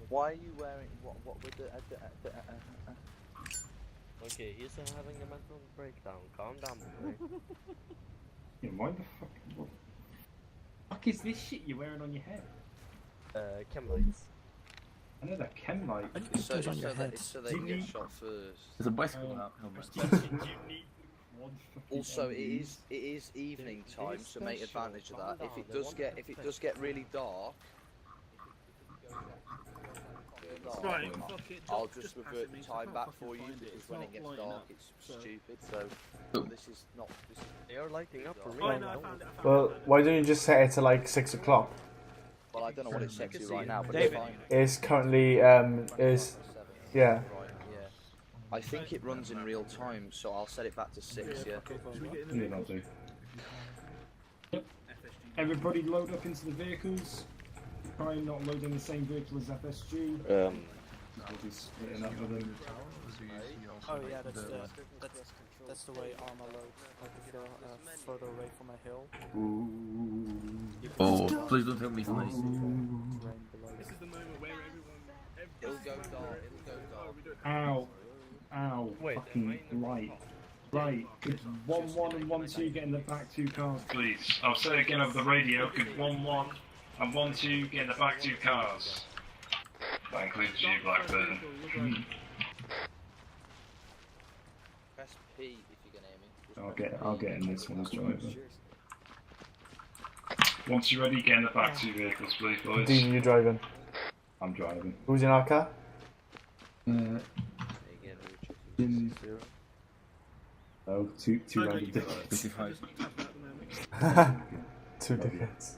Why are you wearing what with the Okay, he's having a mental breakdown. Calm down, boy. Yeah, why the fuck? What the fuck is this shit you're wearing on your head? Chem lights. I know that chem light. It's so that you get shot first. There's a bicycle helmet. Also, it is evening time, so make advantage of that. If it does get really dark, I'll just revert the time back for you because when it gets dark, it's stupid. So this is not. They are lighting up for real. Well, why don't you just set it to like 6 o'clock? Well, I don't know what it's set to right now, but it's fine. It's currently yeah. I think it runs in real time, so I'll set it back to 6. Yeah. Yeah, I'll do. Yep. Everybody load up into the vehicles. Try and not load in the same vehicle as FSG. Oh yeah, that's the way armor loads. Like if you're further away from a hill. Oh, please don't tell me please. This is the moment where It'll go dark. Ow. Ow. Fucking light. Right, could 1-1 and 1-2 get in the back 2 cars, please? I'll say again over the radio, could 1-1 and 1-2 get in the back 2 cars? That includes you, Blackburn. Press P if you can hear me. I'll get in this one as driver. Once you're ready, get in the back 2 vehicles, please, boys. Dean, you driving? I'm driving. Who's in our car? Oh, two random dickheads. 2 dickheads.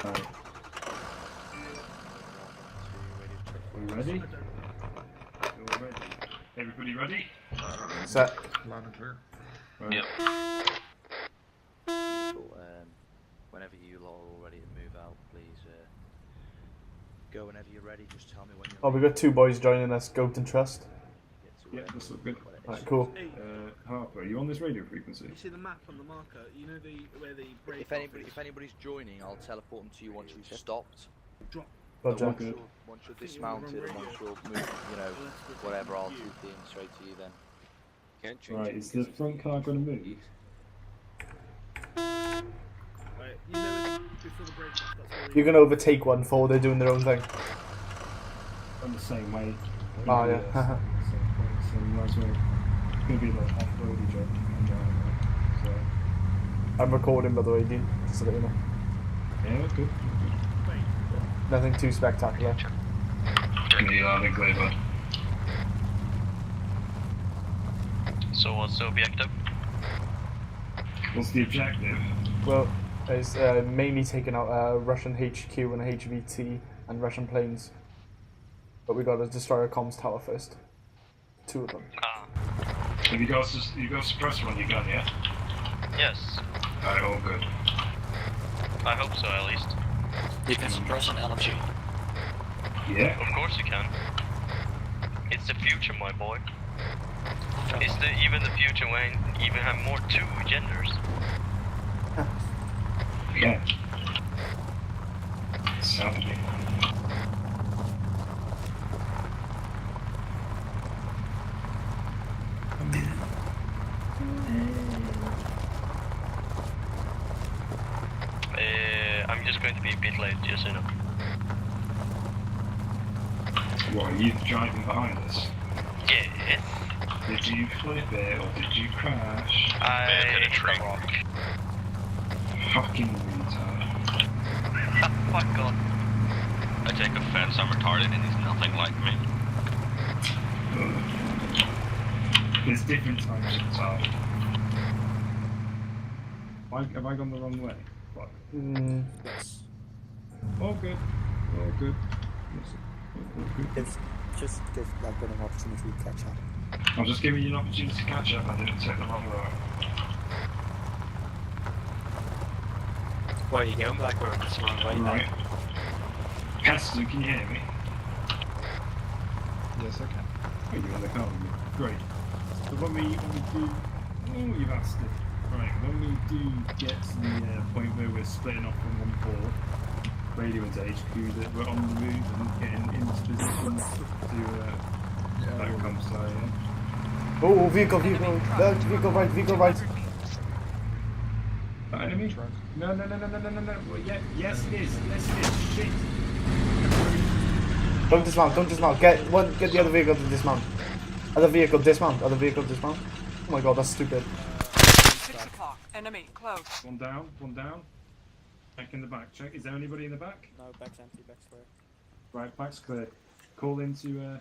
Right. We ready? You're ready. Everybody ready? Set. Loud and clear. Right. Yep. Whenever you lot are all ready to move out, please go whenever you're ready. Just tell me when you're Oh, we got 2 boys joining us. Goat and Trust. Yeah, this looks good. Alright, cool. Harper, are you on this radio frequency? You see the map on the marker? You know where the break If anybody's joining, I'll teleport them to you once you've stopped. Drop. Roger. Once you're dismounted and once you're moving, whatever, I'll keep in straight to you then. Right, is the front car going to move? Right, you know before the break off, that's where You're gonna overtake one before they're doing their own thing. On the same way. Oh yeah. Same nice way. It's going to be like off-roady job. So. I'm recording by the way, Dean. Just so that you know. Yeah, that's good. Nothing too spectacular. Loud and clear, bud. So what's the objective? What's the objective? Well, it's mainly taking out Russian HQ and HVT and Russian planes. But we got to destroy a comms tower first. 2 of them. Have you got a suppressor on your gun, yeah? Yes. Alright, all good. I hope so, at least. You can suppress an LMG. Yeah? Of course you can. It's the future, my boy. It's even the future when you even have more 2 genders. Yeah. Sadly. I'm just going to be a bit late, just so you know. What, are you driving behind us? Yes. Did you flip it or did you crash? I hit a tree. Fucking retard. Fuck off. I take offense, I'm retarded and he's nothing like me. There's different types of retard. Have I gone the wrong way? Fuck. Yes. All good. All good. It's just give Blackburn an opportunity to catch up. I'm just giving you an opportunity to catch up. I didn't take the wrong road. Where are you going, Blackburn? That's the wrong way. Right. Caston, can you hear me? Yes, I can. Oh, you're in the car with me. Great. So when we do... Oh, you've asked it. Right, when we do get to the point where we're splitting off from 1-4, radio into HQ that we're on the move and getting into position to that comes to yeah. Oh, vehicle right. Enemy? No. Well, yeah, yes it is. Shit. Don't dismount. Get the other vehicle to dismount. Other vehicle dismount. Oh my god, that's stupid. 6 o'clock. Enemy close. One down. Check in the back. Check. Is there anybody in the back? No, back's empty, back's clear. Right, back's clear. Call into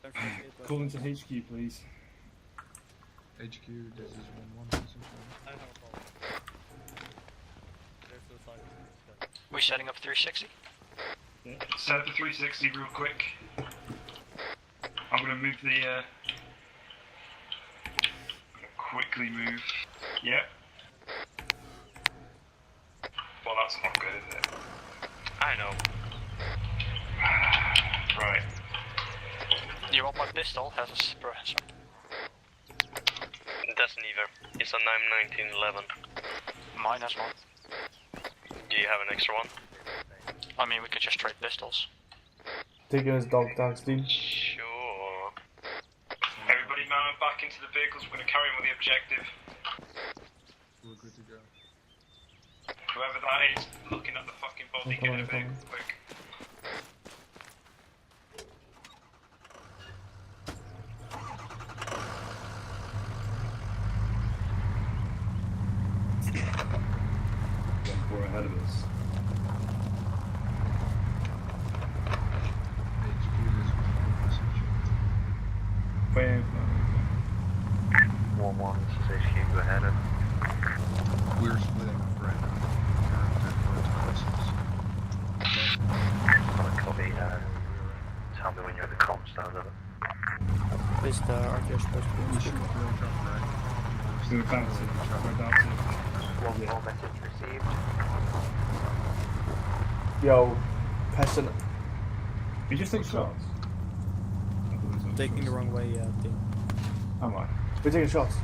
HQ, please. HQ, this is 1-1. We're setting up 360. Yeah. Set up the 360 real quick. I'm gonna move the quickly move. Yep. Well, that's not good, is it? I know. Right. You want my pistol? Has a suppressor. It doesn't either. It's a 91911. Mine has one. Do you have an extra one? I mean, we could just trade pistols. Taking his dog tags, dude. Sure. Everybody mount back into the vehicles. We're gonna carry on with the objective. We're good to go. Whoever that is, looking at the fucking body, get in a vehicle quick. We're ahead of us. HQ is 1-1. Where? 1-1, this is HQ, go ahead. We're splitting up right now. Copy, tell me when you're at the comms stand of it. Is the RTO supposed to be We in should speaker? go jump right. We're bouncing. One more message received. Yo, person. You just take shots? Taking the wrong way, team. Am I? We're taking shots.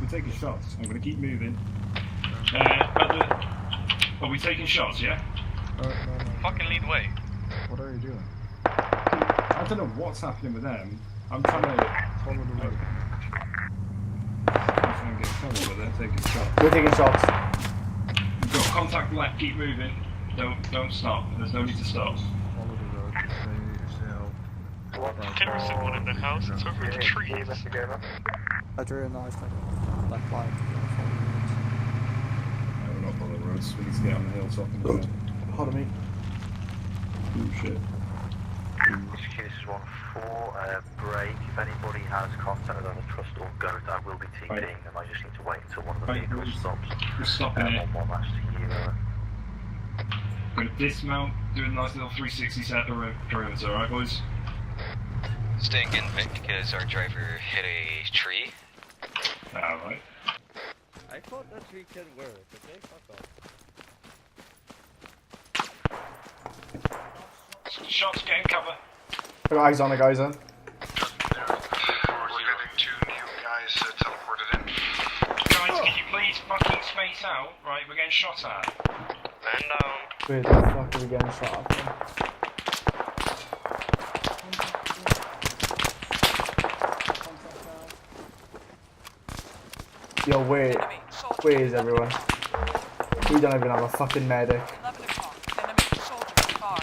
We're taking shots. I'm gonna keep moving. Are we taking shots, yeah? No. Fucking lead way. What are you doing? I don't know what's happening with them. I'm trying to Follow the road. I'm trying to get cover, but they're taking shots. We're taking shots. We've got contact left, keep moving. Don't stop. There's no need to stop. Follow the road. Stay out. There's someone in the house. It's over the tree. I drew a nice black light. No, we're not following the roads. We need to get on the hilltop and go. Pardon me. Oh shit. HQ, this is 1-4, break. If anybody has contact with either Trust or Goat, I will be TPing them. I just need to wait until one of the Right, vehicles stops. We're stopping it. 1-1, that's to you. We're gonna dismount, do a nice little 360 set perimeter, alright boys? Staying in Vic because our driver hit a tree. Alright. I thought that tree can work, okay? Fuck off. Shots, get in cover. I got eyes on it, guys. We're getting 2 new guys teleported in. Guys, can you please fucking space out? Right, we're getting shot at. Man down. Where the fuck are we getting shot at? Yo, where is everyone? We don't even have a fucking medic. 11 o'clock. Enemy soldier far.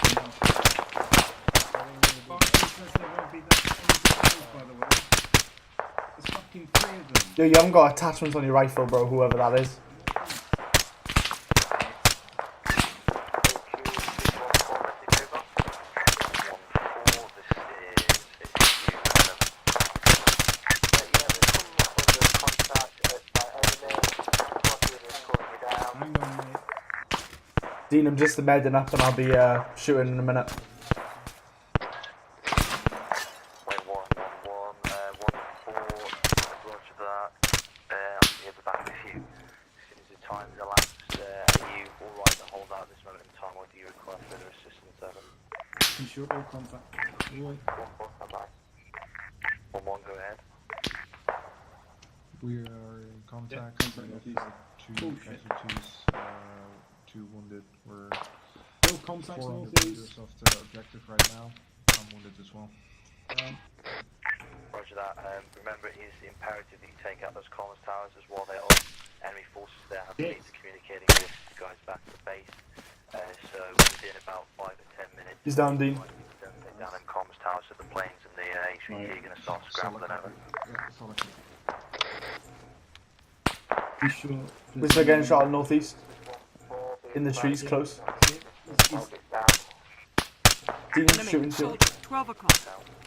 There's fucking 3 of them. Yo, you haven't got attachments on your rifle, bro, whoever that is. Hang on, mate. Dean, I'm just medding up and I'll be shooting in a minute. Wait, 1-1-1, 1-4, roger that. I'll be at the back with you. As soon as the time's elapsed, are you alright to hold out at this moment in time, or do you require further assistance, Evan? Ensure all contact. Alright. 1-4, stand by. 1-1, go ahead. We are in contact. Yeah, contact, with please. 2 Oh, shit. casualties. 2 wounded. We're No contact 4 northeast. meters off the objective right now. I'm wounded as well. Roger that. Remember, it is imperative that you take out those comms towers as well. There are enemy forces there. I believe they're communicating with you guys back to the base. So within about 5 to 10 minutes. He's down, Dean. Take down them comms towers so the planes and the HVT are going to start scrambling over. You sure? We're still getting shot at northeast. In the trees, close. Dean, shooting too. 12 o'clock.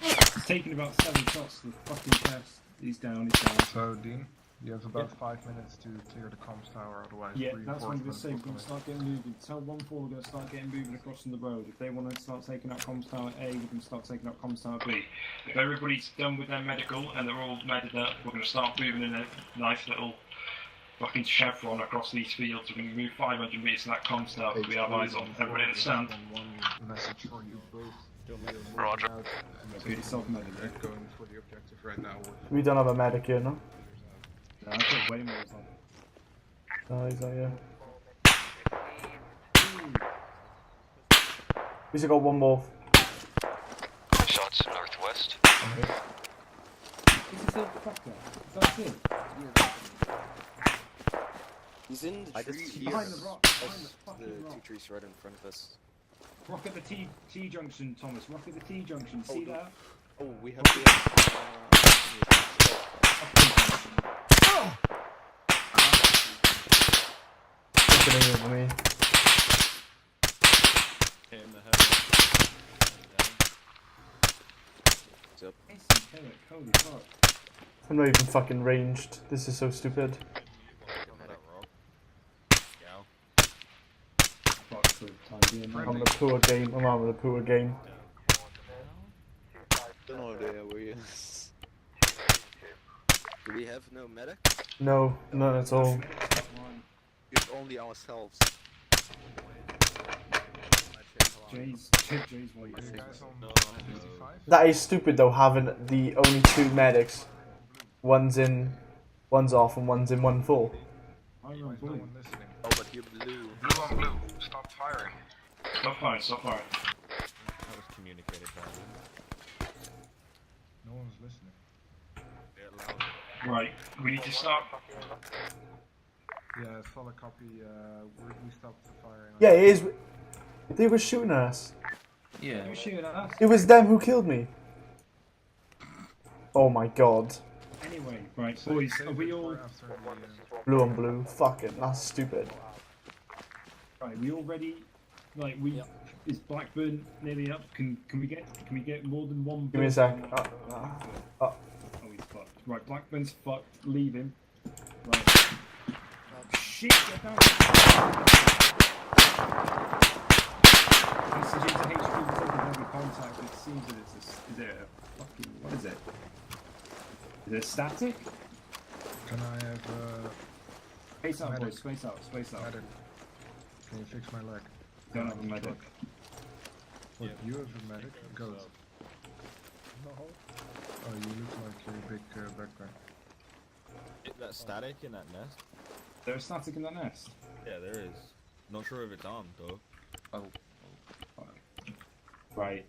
He's taking about 7 shots to the fucking chest. He's down, he's down. So, Dean, you have about 5 minutes to clear the comms tower, otherwise Yeah, that's what I'm going to reinforcements say. will We're going come to start getting moving. Tell 1-4 we're going to start getting moving across the road. If they want to start taking out comms tower A, we're going to start taking out comms tower B. If everybody's done with their medical and they're all medded up, we're going to start moving in a nice little fucking chevron across these fields. We're going to move 500 metres to that comms tower. We have eyes on. Everybody understand? One message for you both. Roger. Get yourself medical. They're going for the objective right now. We don't have a medic here, no? No, I've got way more on. Oh, he's not here. We still got one more. Shots northwest. Is this a fucker? That's it. He's in the tree. Behind the rock. Behind the fucking rock. 2 trees right in front of us. Rock at the T junction, Thomas. Rock at the T junction. See that? Oh, we have the. Looking at me. Hit in the head. What's up? Holy fuck. I'm not even fucking ranged. This is so stupid. Fuck for the time being. I'm on a poor game. I'm on with a poor game. No idea where he is. Do we have no medic? No, none at all. It's only ourselves. Jay's what you think? That is stupid though, having the only 2 medics. One's off and one's in 1-4. I'm No on blue. one listening. Oh, but you're blue. Blue on blue, stop firing. Stop firing, stop firing. That was communicated by No one's listening. Right, we need to start. Yeah, solid copy. We stopped the firing. Yeah, it is. They were shooting at us. Yeah. You're shooting at us. It was them who killed me. Oh my god. Anyway, right, boys, are we all Blue on blue. Fucking, that's stupid. right? We all ready? Like is Blackburn nearly up? Can we get more than one? Give me a sec. Oh, he's fucked. Right, Blackburn's fucked. Leave him. Right. Shit, get down. Messaging to HQ taking every contact. It seems that is it a fucking what is it? Is it static? Can I have Space out, medic. boys. Space out. Space out. medic? Can you fix my leg? Don't have a medic. What, you have a medic? Go. Oh, you look like your big backpack. That static in that nest? There's static in that nest. Yeah, there is. Not sure if it's armed though. Oh. Right.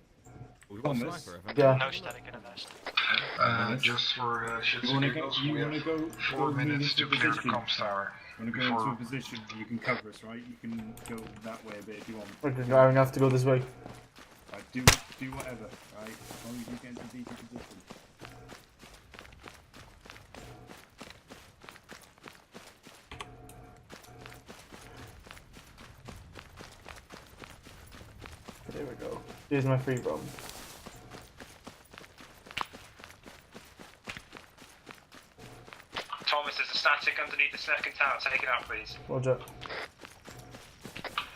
We've got a Thomas? sniper, I think. Yeah. No static in the nest. Just for shits You and wanna giggles, go? we You wanna have go? 4 minutes to clear the position? comms tower. You wanna go into a position where you can cover us, right? You can go that way a bit if you want. Okay, I'm gonna have to go this way. Right, do whatever, right? As long as you get into a decent position. There we go. Here's my free bomb. Thomas, there's a static underneath the second tower. Take it out, please. Roger.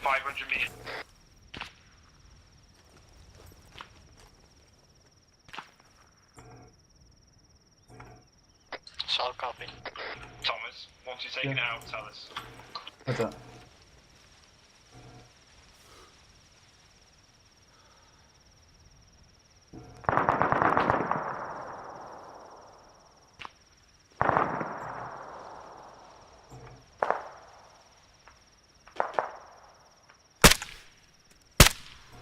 500 meters. Solid copy. Thomas, once you've taken it out, tell us. Roger.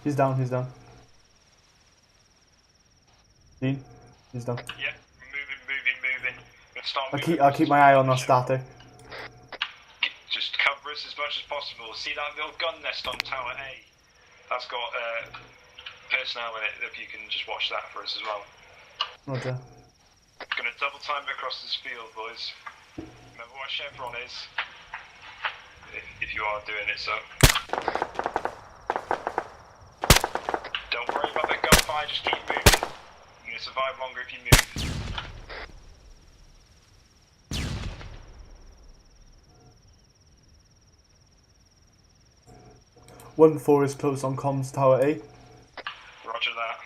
He's down, he's down. Dean, he's down. Yeah, moving. Let's start I'll keep my eye on our static. Just cover us as much as possible. See that little gun nest on Tower A? That's got personnel in it. If you can just watch that for us as well. Roger. Gonna double time across this field, boys. Remember what chevron is? If you are doing it, so. Don't worry about the gunfire, just keep moving. You're gonna survive longer if you move. 1-4 is close on comms tower A. Roger that.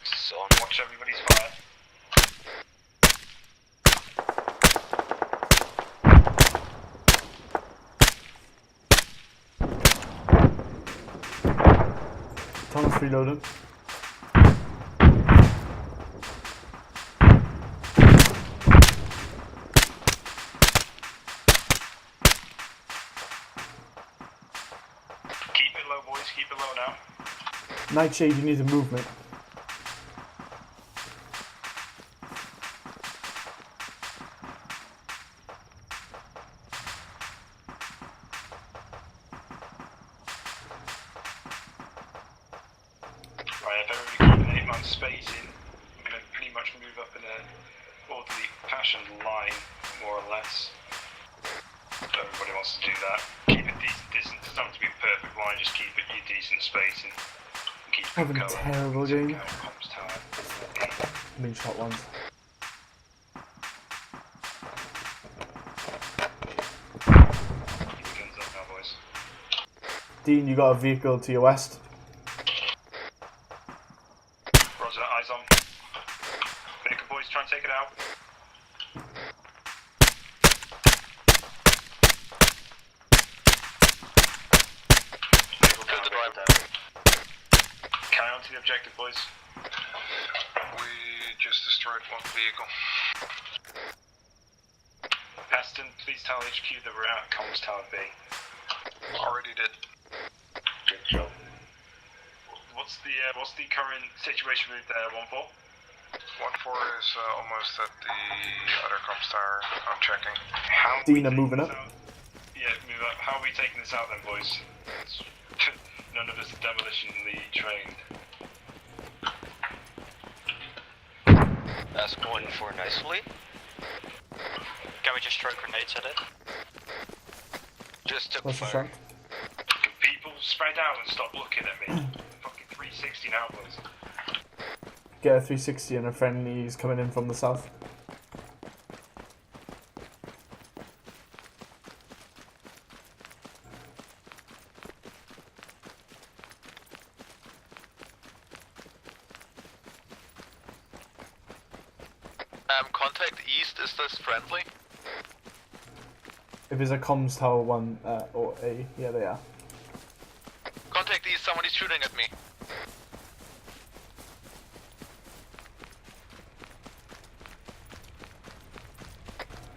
6 on. Watch everybody's fire. Thomas reloaded. Keep it low, boys. Keep it low now. Nightshade, you need a movement. Right, if everybody keep an 8-man spacing, I'm going to pretty much move up in a orderly fashion line, more or less. If everybody wants to do that. Keep it decent distance, it doesn't have to be a perfect line, just keep it your decent spacing. And keep Having a terrible game. Comms tower. Main shot ones. Keep the guns up now, boys. Dean, you got a vehicle to your west. Roger, eyes on. Vehicle, boys, try and take it out. Carry on to the objective, boys. We just destroyed one vehicle. Aston, please tell HQ that we're at comms tower B. Already did. Good job. What's the current situation with 1-4? 1-4 is almost at the other comms tower. I'm checking. How are Dean, we I'm moving taking up. this out? Yeah, move up. How are we taking this out then, boys? None of us are demolitionally trained. That's going for nicely. Can we just throw grenades at it? Just took What's the fire. shot? Can people spread out and stop looking at me? Fucking 360 now, boys. Get a 360 and a friendly is coming in from the south. Contact east, is this friendly? If it's a comms tower 1 or A, yeah they are. Contact east, somebody's shooting at me.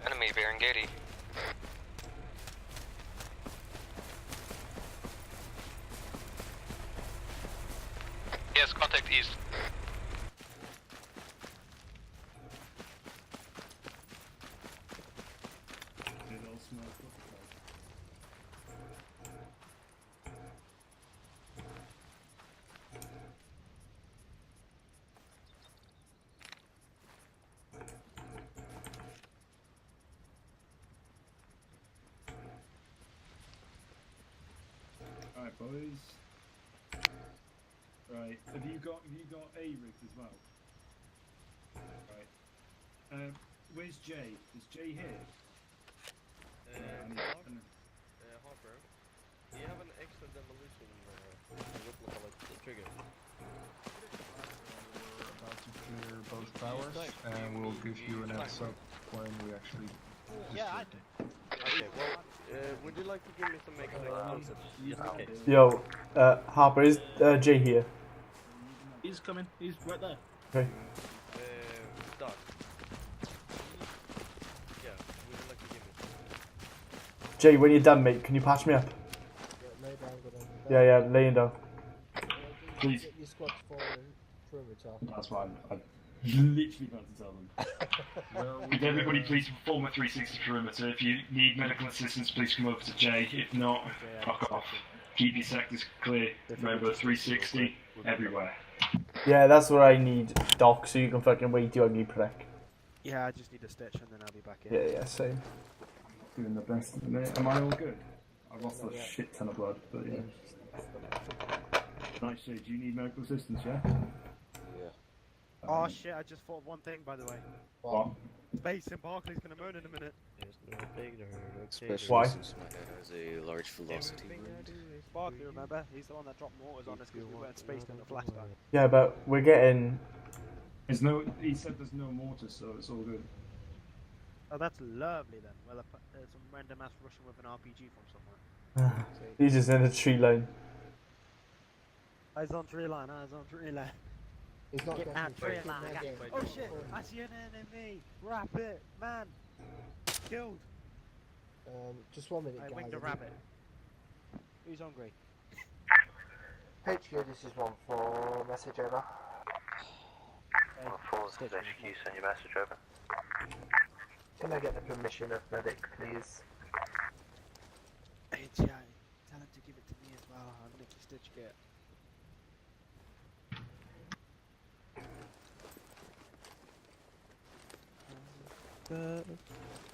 Enemy Barangati. Yes, contact east. Alright, boys. Right, have you got A rigs as well? Right. Where's Jay? Is Jay here? Harper, do you have an extra demolition replica like the trigger? We're about to clear both towers, and we'll give you an heads up when we actually destroy it. Okay, well, would you like to give me some extra explosives? Just in case. Yo, Harper, is Jay here? He's coming. He's right there. Okay. Doc. Yeah, would you like to give me some? Jay, when you're done, mate, can you patch me up? Yeah, laying down. please. Get your squad to form a perimeter. That's what I'm literally about to tell them. Could everybody please form a 360 perimeter? If you need medical assistance, please come over to Jay. If not, fuck off. Keep your sectors clear. Remember, 360 everywhere. Yeah, that's what I need, Doc, so you can fucking wait your ugly prick. Yeah, I just need a stitch and then I'll be back in. Yeah, same. Doing the best at the minute. Am I all good? I've lost a shit ton of blood, but yeah. Nice, do you need medical assistance, yeah? Yeah. Oh shit, I just thought of one thing by the way. What? Space and Barclay's gonna moan in a minute. Especially Why? since my head has a large velocity wound. Barclay, remember? He's the one that dropped mortars on us because we weren't spaced enough last time. Yeah, but we're getting... There's no. He said there's no mortar, so it's all good. Oh, that's lovely then. Well, there's some random ass Russian with an RPG from somewhere. He's just in a tree line. Eyes on tree line, eyes on tree line. He's not Get out getting tree line. Oh shit, I see an enemy. Rabbit, man. Killed. Just 1 minute, I guys. winged a rabbit. Who's hungry? HQ, this is 1-4, message over. 1-4, this is HQ, send your message over. Can I get the permission of medic, please? Hey, tell him to give it to me as well. I'll nick your stitch kit.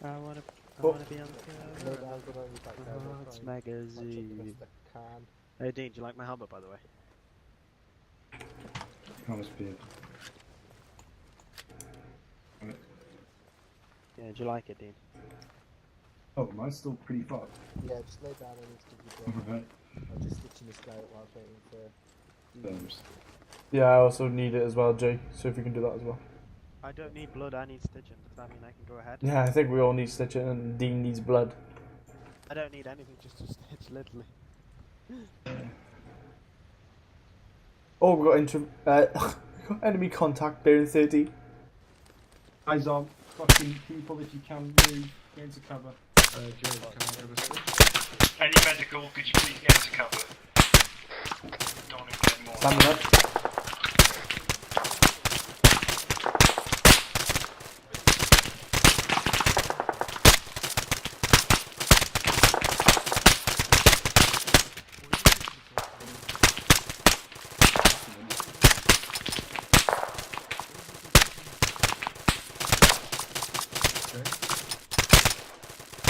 I wanna be on the No, cover. I'm gonna be back there. I'll It's try and magazine. catch up the best I can. Hey Dean, do you like my helmet by the way? Thomas Beard. Yeah, do you like it, Dean? Oh, mine's still pretty fucked. Yeah, just lay down and give you blood. Alright. I'm just stitching this guy up while I'm waiting for... Thanks. Yeah, I also need it as well, Jay, so if you can do that as well. I don't need blood, I need stitching. Does that mean I can go ahead? Yeah, I think we all need stitching and Dean needs blood. I don't need anything, just to stitch, literally. Oh, we got enemy contact bearing 30. Eyes on. Fucking people, if you can move, go into cover. Joe, can I get a switch? Any medical, could you please get into cover? Don't want to get more. Standing up.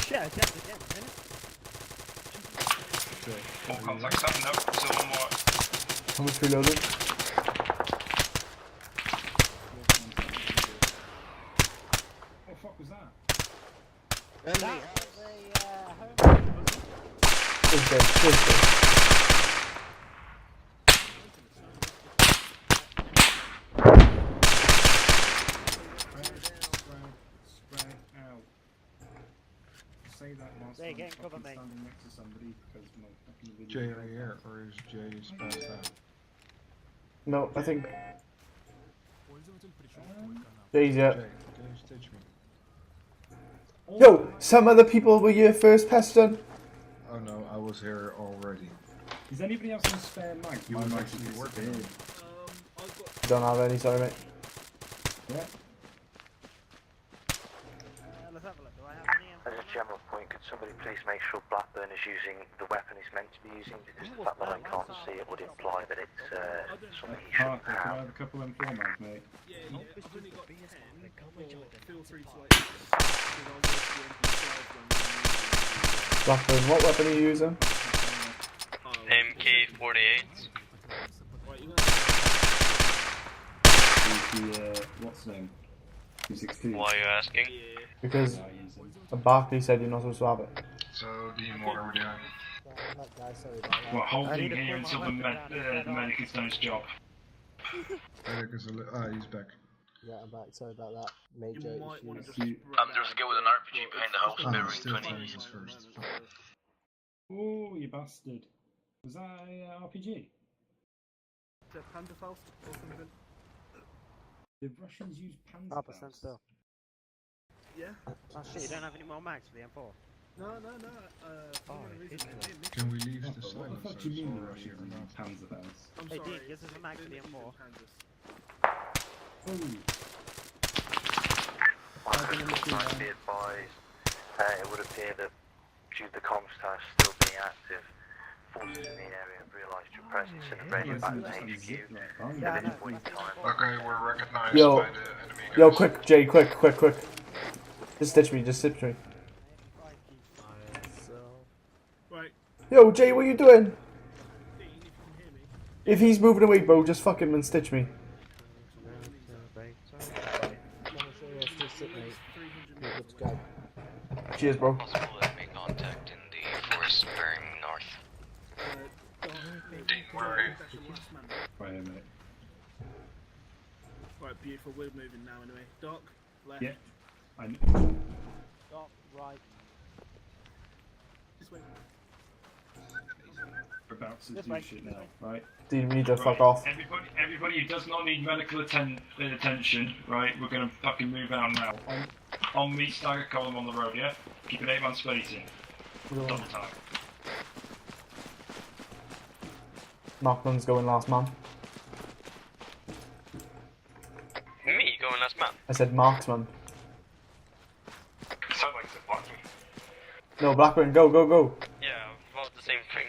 Shit, I jumped again, didn't All contacts up, no, still one more. How much reloading? What the fuck was that? That was a home. It's dead, it's dead. Spread out. Say that whilst Hey, I'm get in cover, fucking mate. standing next to somebody because my fucking video. Jay, are you here? Or is Jay passed out? No, I think... Jay's Jay, yeah. can you stitch me? Yo, some other people were here first, Peston. Oh no, I was here already. Does anybody else have a spare mag? You My were mag's actually working on disappeared. it. Don't have any, sorry mate. Yeah. Let's have a look. Do I have any? As a general point, could somebody please make sure Blackburn is using the weapon he's meant to be using, because the fact that I can't see it would imply that it's something he shouldn't Parker, can I have. have a couple of M4 mags, mate? Yeah, I've only got 10, but feel free to like, because I'll go to the MP5 when Blackburn, what weapon are you using? MK48. Right, you The, what's his name? 216. Why are you asking? Because No, he's Barkley said you're not supposed to have it. So, Dean, what are we doing? That guy, sorry about that. We're I holding need to here pull until my the, weapon down. the medic has done his job. Eric is he's back. Yeah, I'm back. Sorry about that. Major You might want to issues. just You- There's a guy with an RPG behind the house, Ah, bearing still 20. fires his first. Fuck. Oh, you bastard. Was that a RPG? the Panzerfaust or something. The Russians use Half percent Panzerfaust. still. Yeah. Oh shit, you don't have any more mags for the M4? No, for whatever reason, they didn't miss Can it. we leave the What the fuck silencers do you mean the or Russians or and not? Panzer vans? I'm Hey, sorry. Dean, gives us a mag for the they're M4. using Panzers. Oh, Might be advised, it would appear that due to the comms tower still being active, forces in the area have realised your presence and have raided back to HQ at this point in time. Okay, we're recognized Yo. by the enemy guys. Yo, quick, Jay, quick. Just stitch me. Right, Yo, Jay, what you doing? Dean, if you can hear me. If he's moving away, bro, just fuck him and stitch me. Still sit, mate. You're good to go. Cheers, bro. Possible enemy contact in the forest bearing north. Dean, where are you? That's your last man, right? right here, mate. Right, beautiful. We're moving now anyway. Doc, left. Yeah. I Stop, right. This way. We're about to This do way. shit now, right? Dean, we need to Right, fuck off. Everybody who does not need medical attention, right? We're gonna fucking move out now. On me, stagger column on the road, yeah? Keep an 8-man spacing. Double time. Markman's going last man. Me going last man. I said marksman. Sounds like it's a blocky. No, Blackburn, go. Yeah, about the same thing.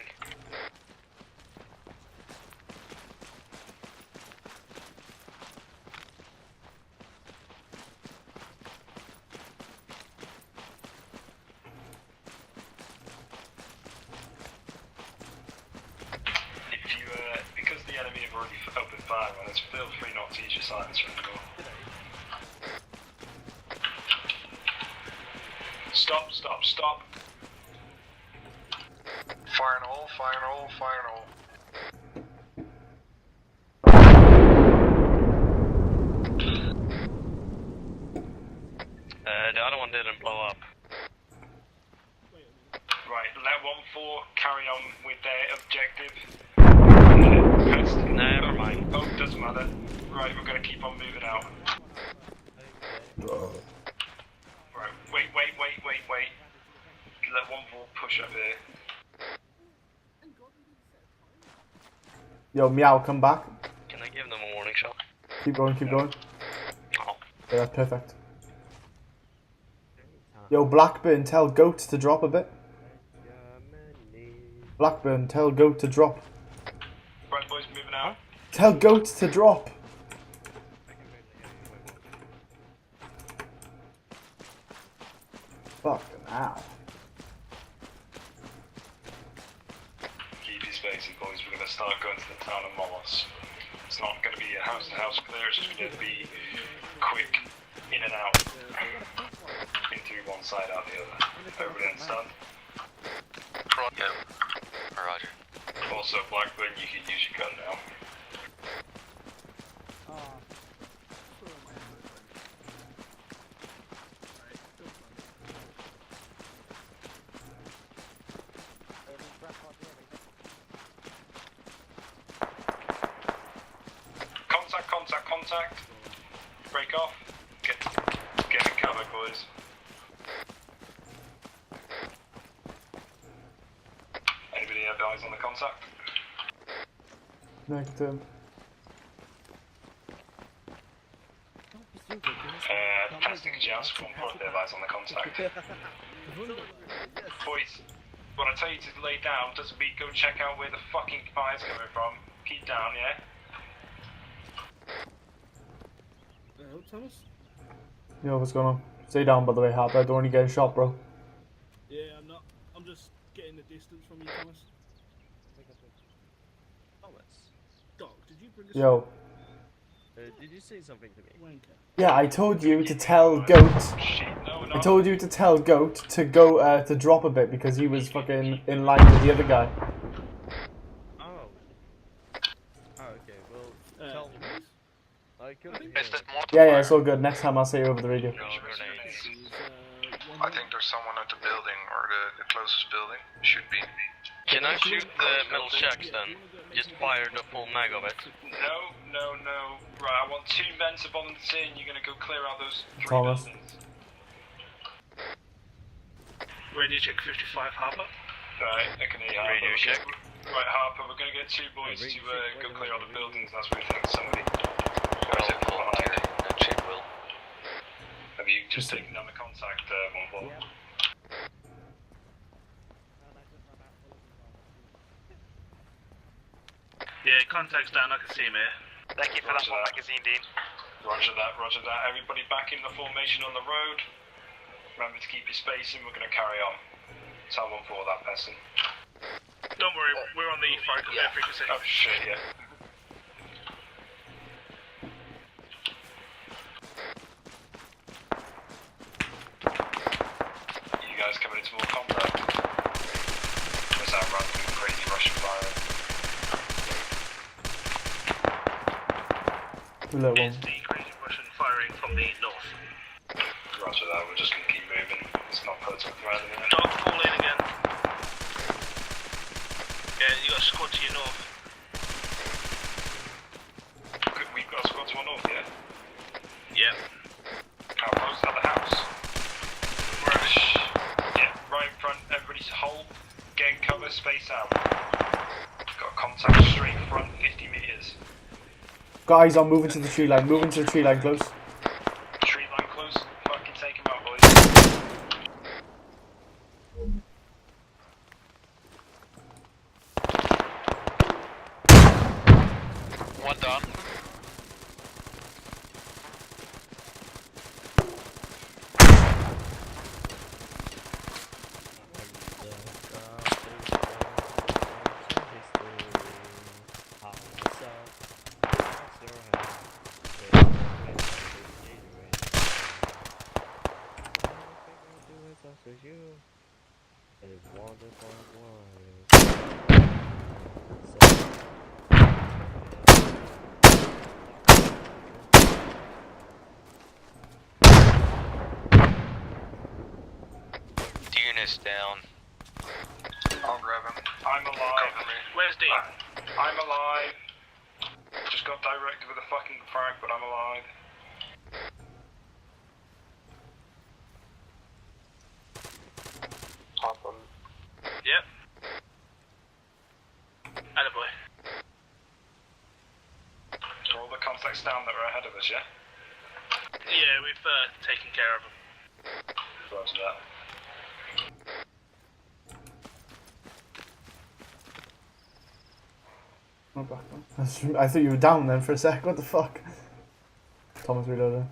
If you, because the enemy have already opened fire on us, feel free not to use your silencer anymore. Stop. Fire in the hole, fire in the hole, fire in the hole. The other one didn't blow up. Right, let 1-4 carry on with their objective. Never mind. Oh, doesn't matter. Right, we're gonna keep on moving out. Right, wait. Let 1-4 push up here. Yo, Meow, come back. Can I give them a warning shot? Keep going. Oh. Yeah, that's perfect. Yo, Blackburn, tell Goat to drop a bit. Blackburn, tell Goat to drop. Right, boys, moving out. Tell Goat to drop. Fucking hell. Keep your spacing, boys. We're gonna start going to the town of Molos. It's not gonna be a house-to-house clear. It's just gonna be quick in and out. In through one side, out the other. Everybody understand? Yep. Roger. Also, Blackburn, you can use your gun now. Contact. Break off. Get in cover, boys. Anybody have eyes on the contact? Negative. Testing just one positive eyes on the contact. Boys, what I tell you to lay down doesn't mean go check out where the fucking fire's coming from. Keep down, yeah? Thomas? Yo, what's going on? Stay down, by the way, Harper. I don't want you getting shot, bro. Yeah, I'm not. I'm just getting the distance from you, Thomas. Doc, did you bring us? Yo. Did you say something to me? Wanker. Yeah, I told you to tell Goat. I told you to tell Goat to go to drop a bit because he was fucking in line with the other guy. Oh, okay. Well, tell me. I couldn't hear. Yeah, it's all good. Next time I'll say it over the radio. I think there's someone at the building, or the closest building. Should be. Can I shoot the metal shacks then? Just fire the full mag of it. No. Right, I want 2 men to volunteer and you're gonna go clear out those 3 Thomas. buildings. radio check 55 Harper. Right, I can hear you, Harper. Radio check. Right, Harper, we're going to get two boys to go clear out the buildings. That's where we think somebody. No check, Will. Have you just taken down the contact, 1-4? Yeah, contact's down, I can see him here. Thank you for that one, magazine, Dean. Roger that, roger that. Everybody back in the formation on the road. Remember to keep your spacing, we're going to carry on. Tell 1-4 that person. Don't worry, we're on the frequency. Oh shit, yeah. You guys coming into more contact? What's that run through crazy Russian fire? It's the crazy Russian firing from the north. Roger that, we're just going to keep moving. It's not personal threat in it. Dog, fall in again. Yeah, you got a squad to your north. We've got a squad to our north, yeah? Yeah. How close to the house? Right. Yeah, right in front, everybody's hold, get in cover, space out. Got contact straight front, 50 metres. Guys, I'm moving to the tree line. Moving to the tree line, close. Tree line close, fucking take him out, boys. One done. Unit's down. I'll grab him. I'm alive. Where's Dean? I'm alive. Just got directed with a fucking frag, but I'm alive. Hop on. Yep. Attaboy. Are all the contacts down that are ahead of us, yeah? Yeah, we've taken care of them. Roger that. Oh, back on. I thought you were down then for a sec. What the fuck? Thomas reloaded.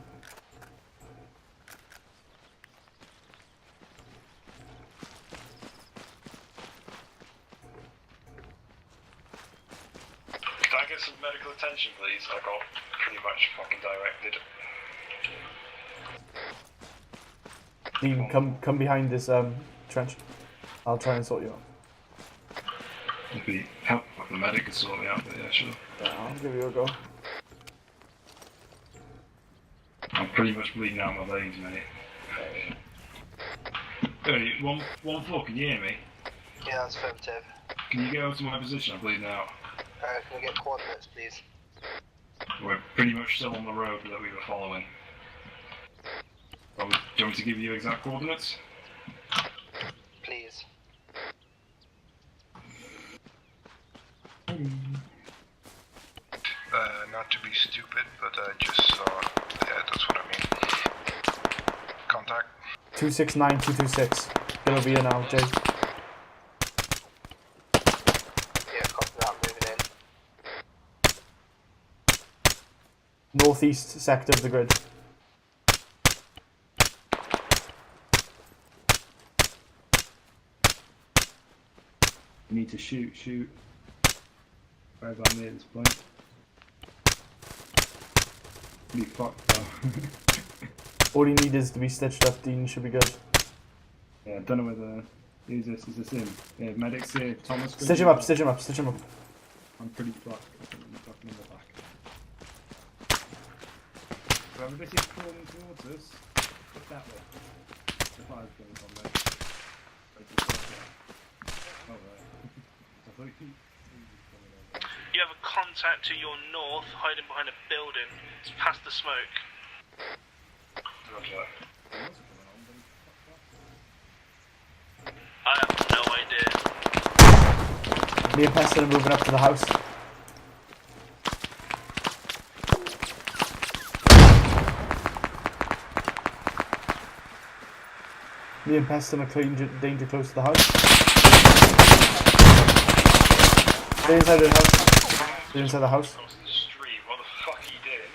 Can I get some medical attention, please? I got pretty much fucking directed. Dean, come behind this trench. I'll try and sort you out. It'd be helpful if the medic could sort me out, but yeah, sure. Yeah, I'll give you a go. I'm pretty much bleeding out my veins, mate. Hey, 1-4, can you hear me? Yeah, that's affirmative. Can you get over to my position? I'm bleeding out. Can we get coordinates, please? We're pretty much still on the road that we were following. Do you want me to give you exact coordinates? Please. Not to be stupid, but I just saw. Yeah, that's what I mean. Contact. 269226. Get over here now, Jay. Yeah, copy that, moving in. Northeast sector of the grid. You need to shoot. Where am I at this point? Be fucked though. All you need is to be stitched up, Dean. You should be good. Yeah, I don't know whether. Who's this? Is this him? Yeah, medic's here. Thomas. Stitch him up, stitch him up, stitch him up. I'm pretty fucked. I'm fucking in the back. So everybody is crawling towards us. Look that way. The fire's going from there. Oh, right. I thought you. You have a contact to your north, hiding behind a building. It's past the smoke. Roger. I have no idea. Me and Peston are moving up to the house. Me and Peston are danger close to the house. They're inside the house. They're inside the house. Across the street, what the fuck are you doing?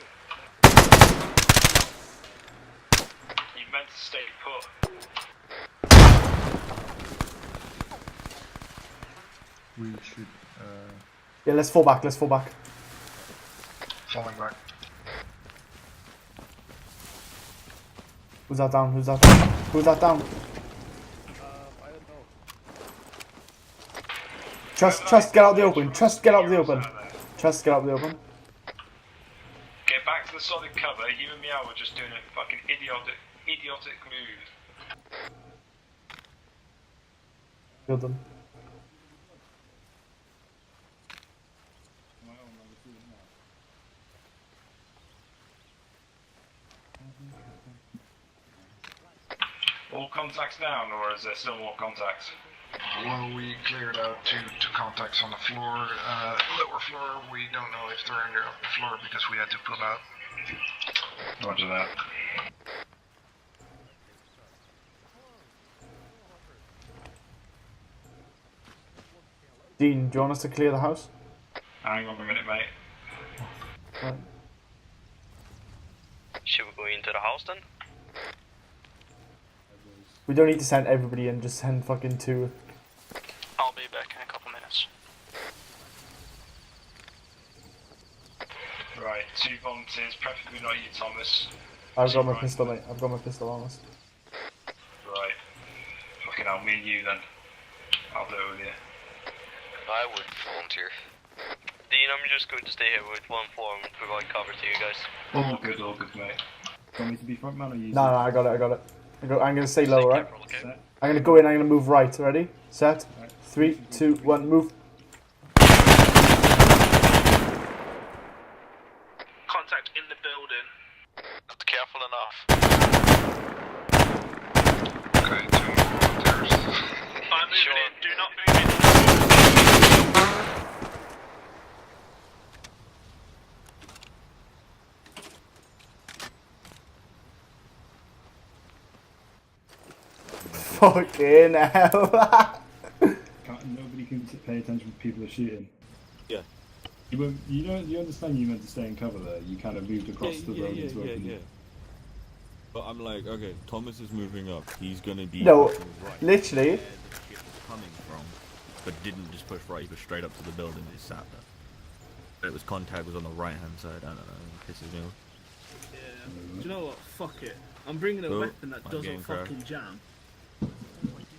You meant to stay put. We should. Yeah, let's fall back. Let's fall back. Falling back. Who's that down? Who's that down? Who's that down? I don't know. Trust, get out of the open. Trust, get out of the open. Trust, get out of the open. Get back to the solid cover. You and Meow were just doing a fucking idiotic move. Kill them. All contacts down, or is there still more contacts? Well, we cleared out two contacts on the floor. Lower floor, we don't know if they're in the upper floor because we had to pull out. Roger that. Dean, do you want us to clear the house? Hang on a minute, mate. Right. Should we go into the house then? We don't need to send everybody in, just send fucking 2. I'll be back in a couple minutes. Right, 2 volunteers, preferably not you, Thomas. I've got my pistol, mate. I've got my pistol on us. Right. Fucking hell, me and you then. I'll do it with you. I would volunteer. Dean, I'm just going to stay here with 1-4 and provide cover to you guys. All good, mate. Do you want me to be front man or you? No, I got it. I'm gonna stay low, right? Okay. I'm gonna go in, I'm gonna move right. Ready? Set. 3, 2, 1, move. Contact in the building. Not careful enough. Okay, 2 more volunteers. I'm moving in. Do not move in. Fucking hell. Nobody can pay attention when people are shooting. Yeah. You understand you meant to stay in cover there. You kind of moved across the road into open. But I'm like, okay, Thomas is moving up. He's gonna be No, pushing right. literally. Where the ship was coming from, but didn't just push right. He was straight up to the building and just sat there. But it was contact was on the right hand side. I don't know. It pisses me off. Yeah. Do you know what? Fuck it. I'm bringing a Oh, weapon that my doesn't game crash. fucking jam.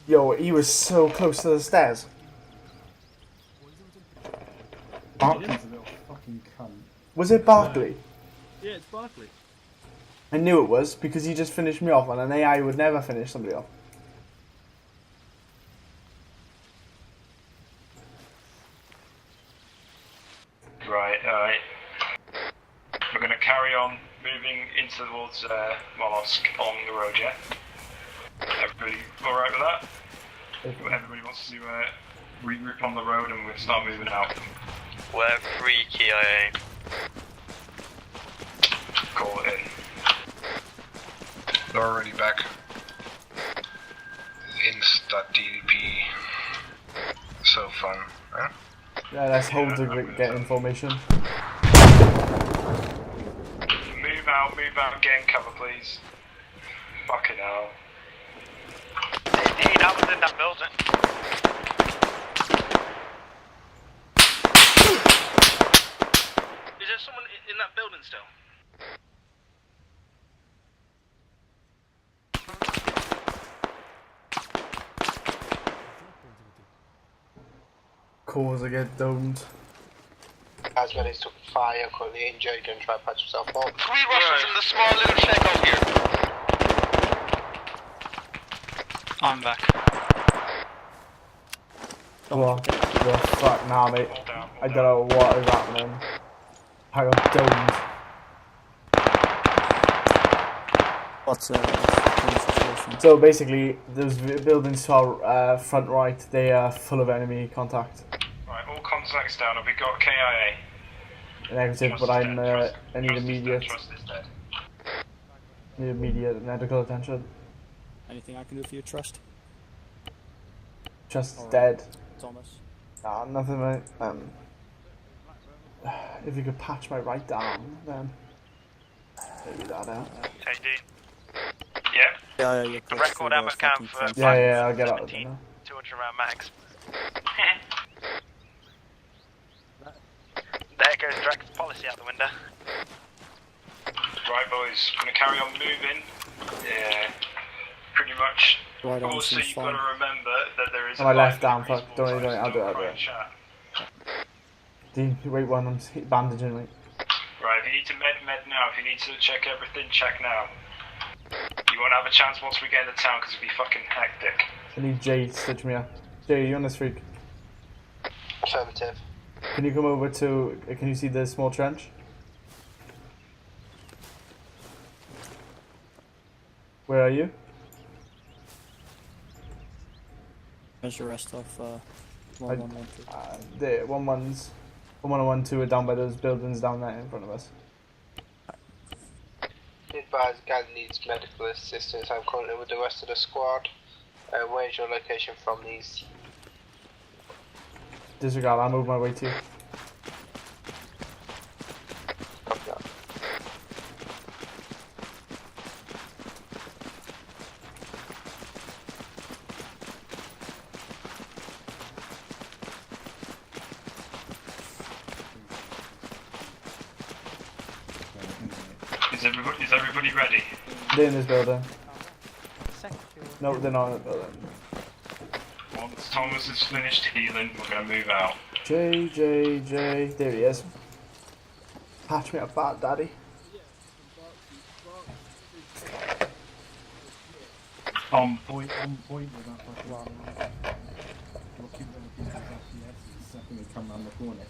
Yo, he was so close to the stairs. Barkley's a little fucking cunt. Was it Barkley? Yeah, it's Barkley. I knew it was because he just finished me off, and an AI would never finish somebody off. Right. We're going to carry on moving into towards Mollusk on the road, yeah? Everybody alright with that? Everybody wants to regroup on the road and we'll start moving out. We're free KIA. Call it in. They're already back. Insta-DDP. So fun, huh? Yeah, let's hold to get information. Move out, get in cover, please. Fucking hell. Dean, I was in that building. Is there someone in that building still? Cause I get domed. Guys ready to fire, currently injured, you can try to patch yourself up. 3 Russians in the small little shack out here. I'm back. What? The fuck now, mate. I don't know what is happening. I got domed. What's the situation? location. So basically, those buildings to our front right, they are full of enemy contact. Right, all contacts down. Have we got KIA? Negative, but I need immediate. Need immediate medical attention. Anything I can do for you, Trust? Trust is Or, dead. Thomas? Nah, nothing, mate. If you could patch my right arm, then maybe that out. KD. Yeah. Yeah, you're good. Record ammo count for Yeah, I'll get out of there now. 200 round max. There goes Drax policy out the window. Right, boys. Gonna carry on moving. Yeah. Pretty much. Right on, Also, seems you've fine. got to remember that there is On my a left 5 arm, degrees fuck. Don't more worry, time, I'll do it, so I'll do don't it. chat. Dean, wait one, I'm bandaging, mate. Right, if you need to med now. If you need to check everything, check now. You won't have a chance once we get into town because it'll be fucking hectic. I need Jay to stitch me up. Jay, you on this freak? Affirmative. Can you come over to, can you see the small trench? Where are you? Where's the rest of 1112? The 11s. 1112 are down by those buildings down there in front of us. Advise Gal needs medical assistance. I'm currently with the rest of the squad. Where's your location from these? Disregard, I'll move my way to you. Copy that. Is everybody ready? They're in this building. No, they're not in the building. Once Thomas is finished healing, we're gonna move out. J, there he is. Patch me up bad, daddy. On point with that fucking one. Looking at the people's FPS the second they come round the corner.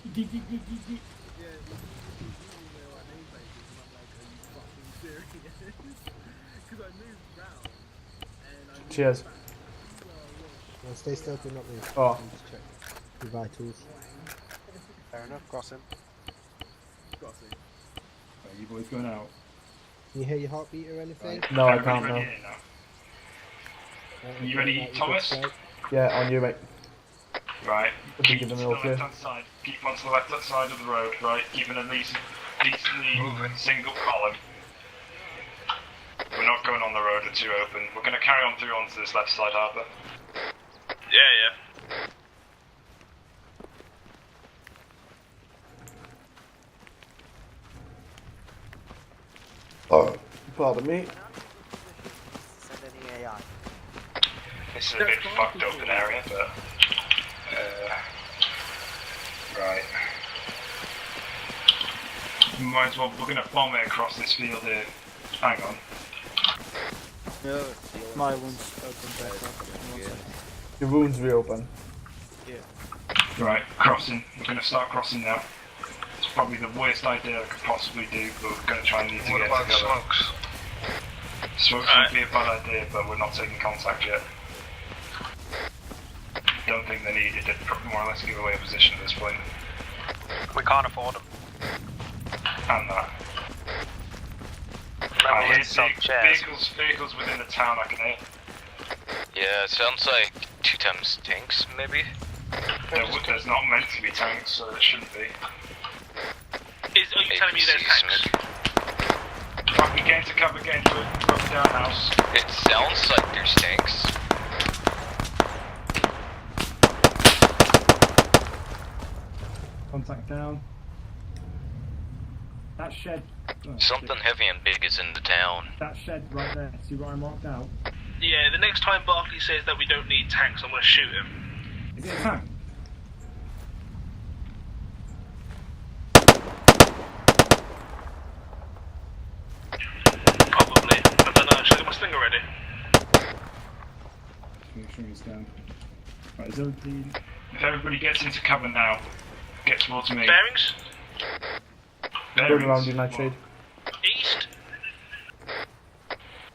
Cheers. Well, stay still, do not move. Oh. Just check your vitals. Fair enough, crossing. Are you boys going out? Can you hear your heartbeat or anything? No, I can't, no. Are you ready, Thomas? Yeah, on you, mate. Right. Keep Keep them to the all left clear. hand side. Keep on to the left hand side of the road, right? Keeping a decently single column. We're not going on the road, it's too open. We're going to carry on through onto this left side harbour. Yeah. Oh, pardon me. Send any AI. This is a bit fucked up an area, but... right. We might as well, we're going to bomb it across this field here. Hang on. No, my wound's open back up. Your wounds reopen. Yeah. Right, crossing. We're going to start crossing now. It's probably the worst idea I could possibly do, but we're going to try and need to get together. Smokes? Smokes would be a bad idea, but we're not taking contact yet. Don't think they needed it. Probably more or less give away a position at this point. We can't afford them. And that. I hear vehicles within the town I can hear. Yeah, it sounds like 2 times tanks, maybe? There's not meant to be tanks, so there shouldn't be. Are you telling me there's tanks? Fucking get into cover, get into a broken down house. It sounds like there's tanks. Contact down. That shed. Oh, Something heavy and big is in the town. That shed right there. See what I marked out? Yeah, the next time Barkley says that we don't need tanks, I'm gonna shoot him. Is it a tank? Probably. I don't know, should I get my slinger ready? Make sure he's down. Right, is everybody... If everybody gets into cover now, get towards me. Bearings? Building around you, Nightshade. East?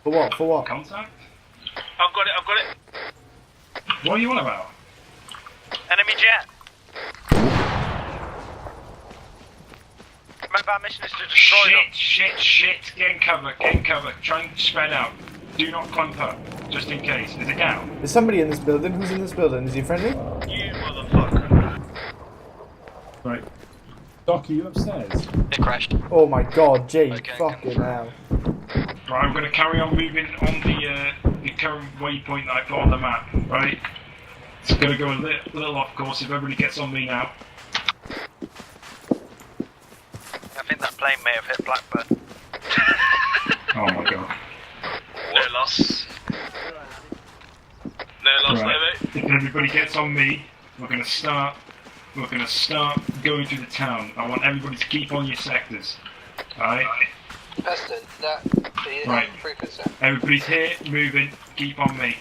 For what? For what? Contact? I've got it. What are you on about? Enemy jet. Remember our mission is to destroy them. Shit. Get in cover. Try and spread out. Do not clump up, just in case. Is it down? There's somebody in this building. Who's in this building? Is he friendly? You motherfucker. Right. Doc, are you upstairs? It crashed. Oh my god, Jay, Okay, fucking hell. Right, I'm going to carry on moving on the current waypoint that I put on the map, right? It's going to go a little off course if everybody gets on me now. I think that plane may have hit Blackburn. Oh my god. No loss. No loss, Right. no, mate. If everybody gets on me, we're going to start going through the town. I want everybody to keep on your sectors. Alright? Preston, that Right. frequency. Everybody's here, moving, keep on me.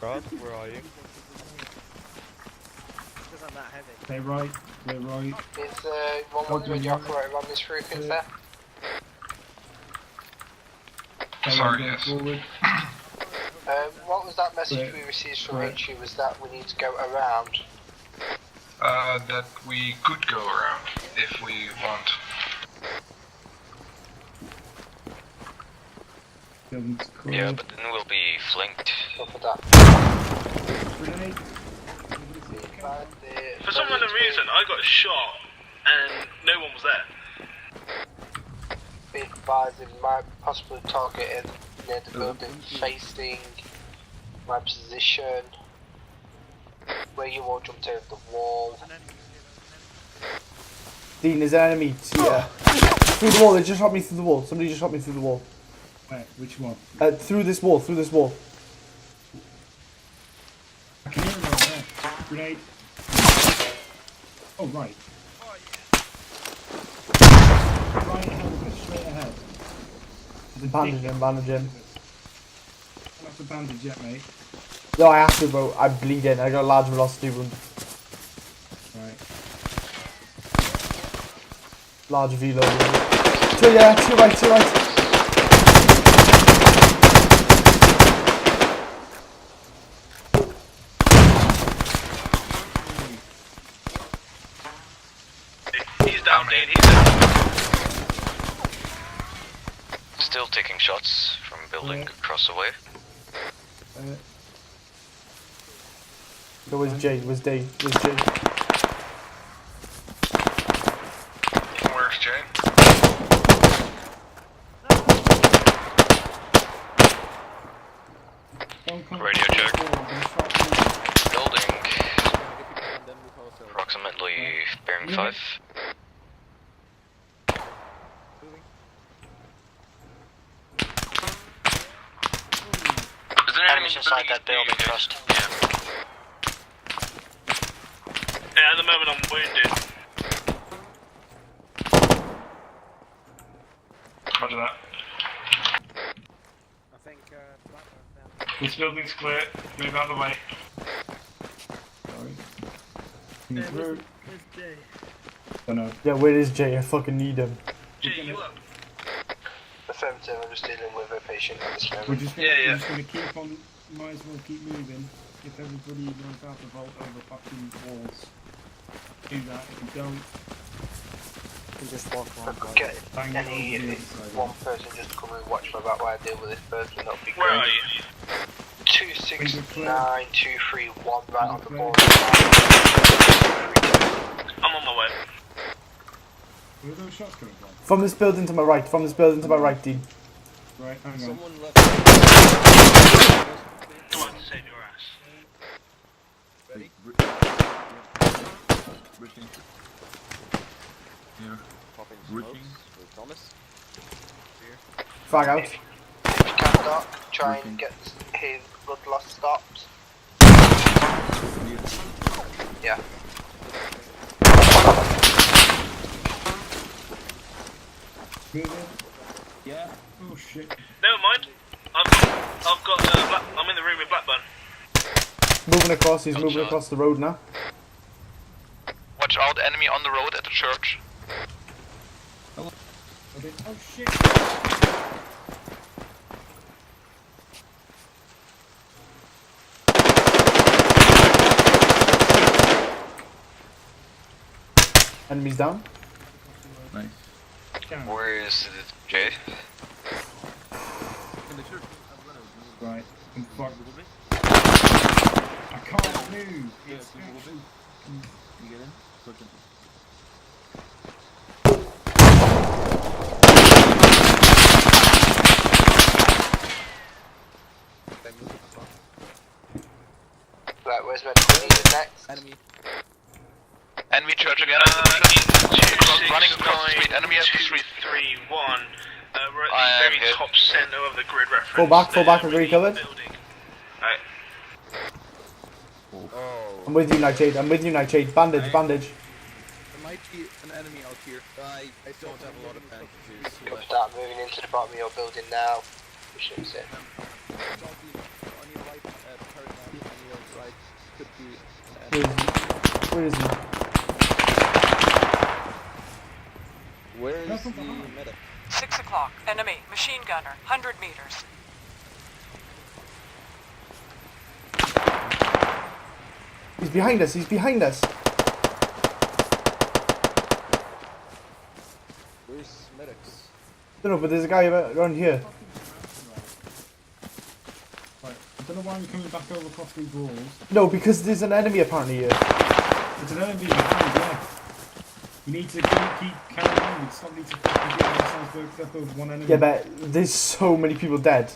Rob, where are you? Because I'm that heavy. Stay right. Is one radio operator on this frequency? Sorry, yes. Forward. What was that message we received from HQ? Was that we need to go around? That we could go around if we want. Yeah, but then we'll be flanked. Go for that. For some random reason, I got shot and no one was there. Be advised if my possible target near the building facing my position, where you all jumped over the wall. Dean, is there an enemy here? Through the wall, they just shot me through the wall. Somebody just shot me through the wall. Wait, which one? Through this wall. I can hear him over there. Grenade. Oh, right. Right ahead, straight ahead. Bandage him. That's a bandage yet, mate. No, I have to, bro. I'm bleeding. I got a large velocity wound. Right. Large velo. To your right. He's down, Dean, he's down. Still taking shots from building across the way. Where's Jay? Where's Jay? Where's Jay? Radio check. Building. Approximately bearing 5. Is there Enemies inside that building, trust. Yeah, at the moment I'm wounded. Roger that. I think Blackburn down. This building's clear. Move out of the way. Sorry. Coming through. Where's Jay? Don't know. Yeah, where is Jay? I fucking need him. Jay, you up? Affirmative, I'm just dealing with a patient at this moment. We're just gonna keep on. Might as well keep moving. If everybody runs out the vault over fucking walls, do that. If you don't, You just walk around. Get bang it over any the inside. one person just to come and watch my back while I deal with this person, that'll be Where great. are you? 269231 right on the border. I'm on my way. Where are those shots coming from? From this building to my right, Dean. Right, hang on. Someone left. Come on, save your ass. Ready? Yeah. Popping Routine. smokes with Thomas. Here. Frag out. If you can, Doc, try and get his blood loss stopped. Yeah. Moving. Yeah. Oh shit. Never mind. I'm in the room with Blackburn. Moving across, he's moving across the road now. Watch out, enemy on the road at the church. Okay. Oh shit. Enemies down. Nice. Where is Jay? Right, I'm fucked. I can't move. It's actually... You get in? Switch in. Right, where's my needed next? Enemy church again. Running across the street. Enemy at the street. 231. We're at the very top center of the grid reference. Fall back, agree, covered. Right. I'm with you, Nightshade. Bandage. There might be an enemy out here. I don't have a lot of bandages. We'll start moving into the bottom of your building now. We should say. On your right, paradigm, on your right, could be an enemy. Where is he? Where is the medic? 6 o'clock. Enemy. Machine gunner. 100 meters. He's behind us. Where's medics? I don't know, but there's a guy around here. Right, I don't know why I'm coming back over across these walls. No, because there's an enemy apparently here. It's an enemy behind, yeah. We need to keep carrying on. We just don't need to fucking get ourselves worked up over one enemy. Yeah, but there's so many people dead.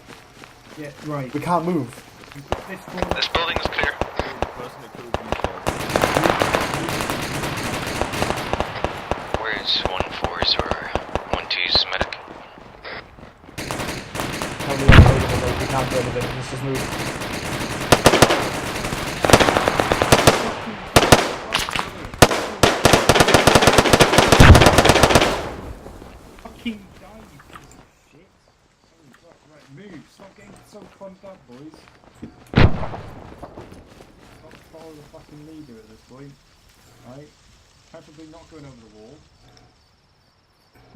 Yeah, right. We can't move. This building is clear. Where's 1-4's or 1-2's medic? We can't do anything. Let's just move. Fucking die, you piece of shit. Right, move. Stop getting so clumped up, boys. Stop following the fucking leader at this point. Right? Preferably not going over the wall.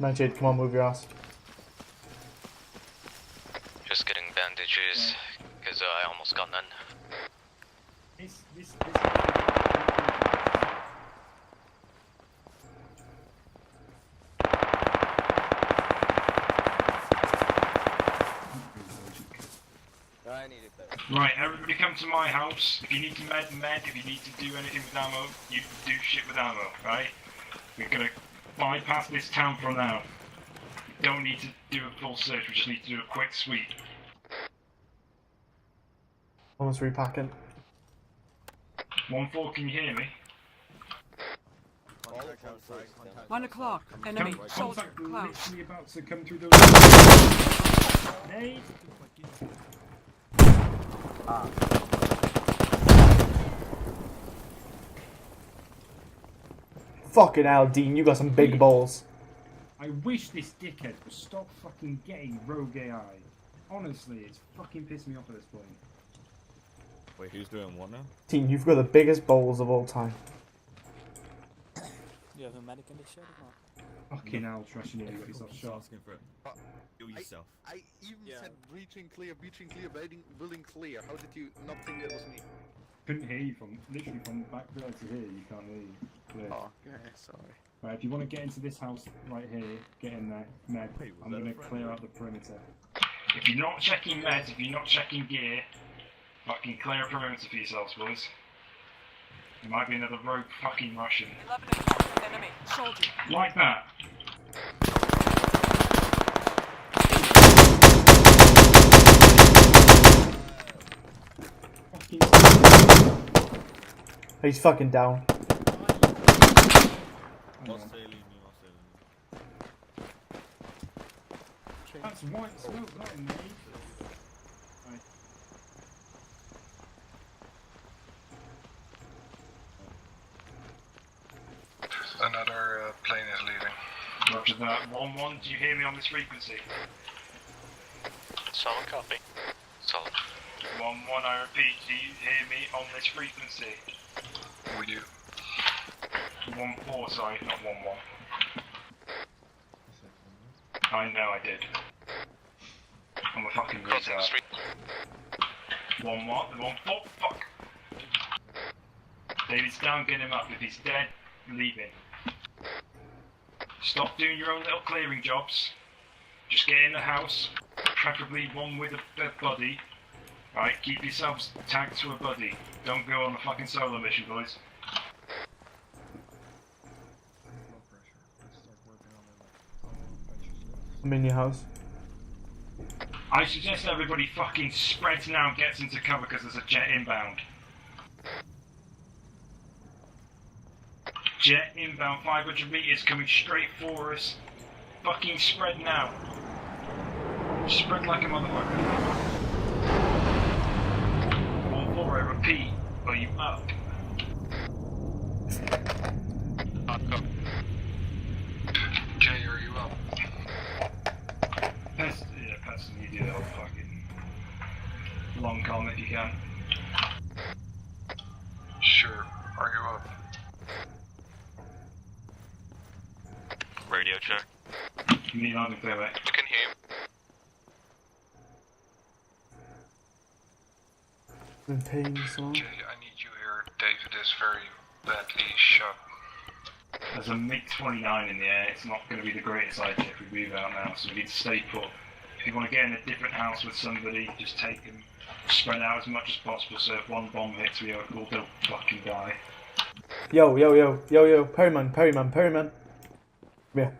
Nightshade, come on, move your ass. Just getting bandages, because I almost got none. This I need it back. Right, everybody come to my house. If you need to med, if you need to do anything with ammo, you do shit with ammo, right? We're gonna bypass this town for now. We don't need to do a full search, we just need to do a quick sweep. Almost repacking. 1-4, can you hear me? 1 o'clock. Enemy. Soldier. Contact Close. literally about to come through the... Nade! Fucking hell, Dean, you got some big balls. I wish this dickhead would stop fucking getting rogue AI. Honestly, it's fucking pissed me off at this point. Wait, who's doing what now? Dean, you've got the biggest balls of all time. You have a medic in the shed or not? Fucking hell, Trash, you got yourself shot. Asking for it. Kill yourself. I even said breaching clear, building clear. How did you not think that was me? Couldn't hear you from, literally from back there to here, you can't hear you. Clear. Oh, okay, sorry. Right, if you want to get into this house right here, get in there, med. I'm going to clear out the perimeter. If you're not checking meds, if you're not checking gear, fucking clear a perimeter for yourselves, boys. There might be another rogue fucking Russian. 11 o'clock. Enemy. Soldier. Like that. He's fucking down. That's white smoke, not a nade. Right. Another plane is leaving. Roger that. 1-1, do you hear me on this frequency? Solid copy. Solid. 1-1, I repeat, do you hear me on this frequency? We do. 1-4, sorry, not 1-1. I know I did. I'm a fucking retard. 1-1, 1-4, fuck! David's down, get him up. If he's dead, leave him. Stop doing your own little clearing jobs. Just get in the house, preferably one with a buddy. Right, keep yourselves tagged to a buddy. Don't go on a fucking solo mission, boys. I'm in your house. I suggest everybody fucking spreads now and gets into cover because there's a jet inbound. Jet inbound 500 meters coming straight for us. Fucking spread now. Spread like a motherfucker. 1-4, I repeat. Are you up? Jay, are you up? Pest, you do the whole fucking long com if you can. Sure. Are you up? Radio check. You need loud and clear, mate. You can hear Been paying so. Jay, I need you here. David is very badly shot. There's a MiG-29 in the air. It's not going to be the greatest idea if we move out now, so we need to stay put. If you want to get in a different house with somebody, just take them, spread out as much as possible, so if one bomb hits, we all don't fucking die. Yo, Perryman. Come here.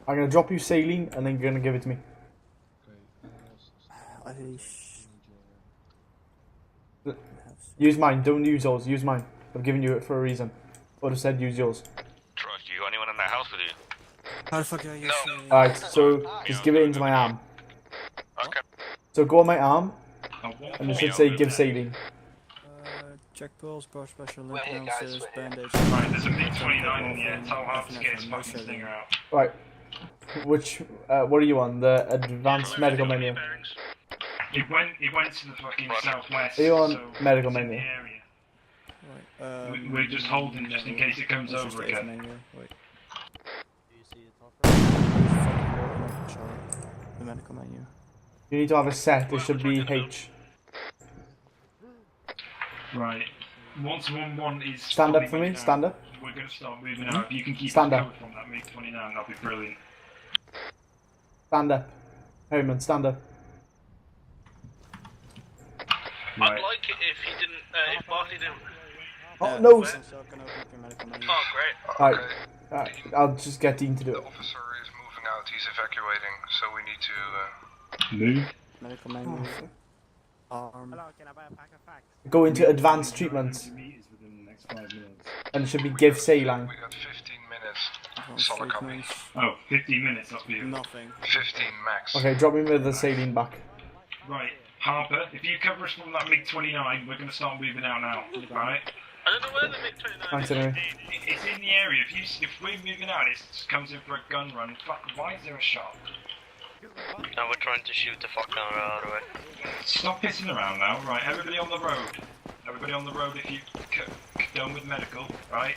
I'm gonna drop you saline and then you're gonna give it to me. Use mine, don't use yours, use mine. I've given you it for a reason. Would have said use yours. Trust you. Anyone in that house with you? How the fuck are you? Alright, so just give it into my arm. Okay. So go on my arm, and it should say give saline. Check pulse, bar special, We're here, lip guys, analysis, we're here. bandage. Right, there's a MiG-29 in the air. Tell Harp to get his fucking stinger out. Right. Which, what are you on? The advanced medical menu? He went to the fucking southwest. Are you on so medical it's in menu? the area. We're just holding just in case it comes over again. Wait. The medical menu. You need to have a set, it should be H. Right. Once 1-1 is... Stand up for me, stand up. We're going to start moving out. If you can keep Stand us up. covered from that MiG-29, that'll be brilliant. Stand up. Perryman, stand up. Right. I'd like it if he didn't, if Barkley didn't. Oh, no! Oh, great. Right, I'll just get Dean to do it. The officer is moving out, he's evacuating, so we need to... Move. Medical menu. Arm. Go into advanced treatments. And it should be give saline. We got 15 minutes. Solid copy. Oh, 15 minutes, that's beautiful. Nothing. 15 max. Okay, drop me with the saline back. Right, Harper, if you cover us from that MiG-29, we're going to start moving out now, right? I don't know where the MiG-29 Thanks is. anyway. It's in the area. If we're moving out, it comes in for a gun run. Fuck, why is there a shot? No, we're trying to shoot the fuck down out of the way. Stop pissing around now, right? Everybody on the road. Everybody on the road if you done with medical, right?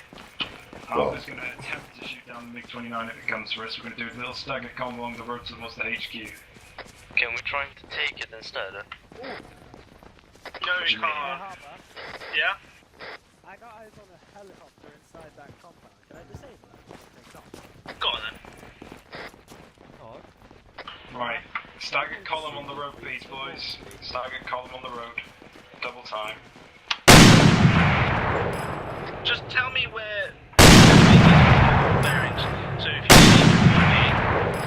Harper's going to attempt to shoot down the MiG-29 if it comes for us. We're going to do a little stagger con along the road towards the HQ. Can we try to take it instead? No, you can't. Yeah? I got eyes on a helicopter inside that compound. Can I disable that? Go on then. Right, staggered column on the road, please, boys. Staggered column on the road. Double time. Just tell me where bearings. So if you see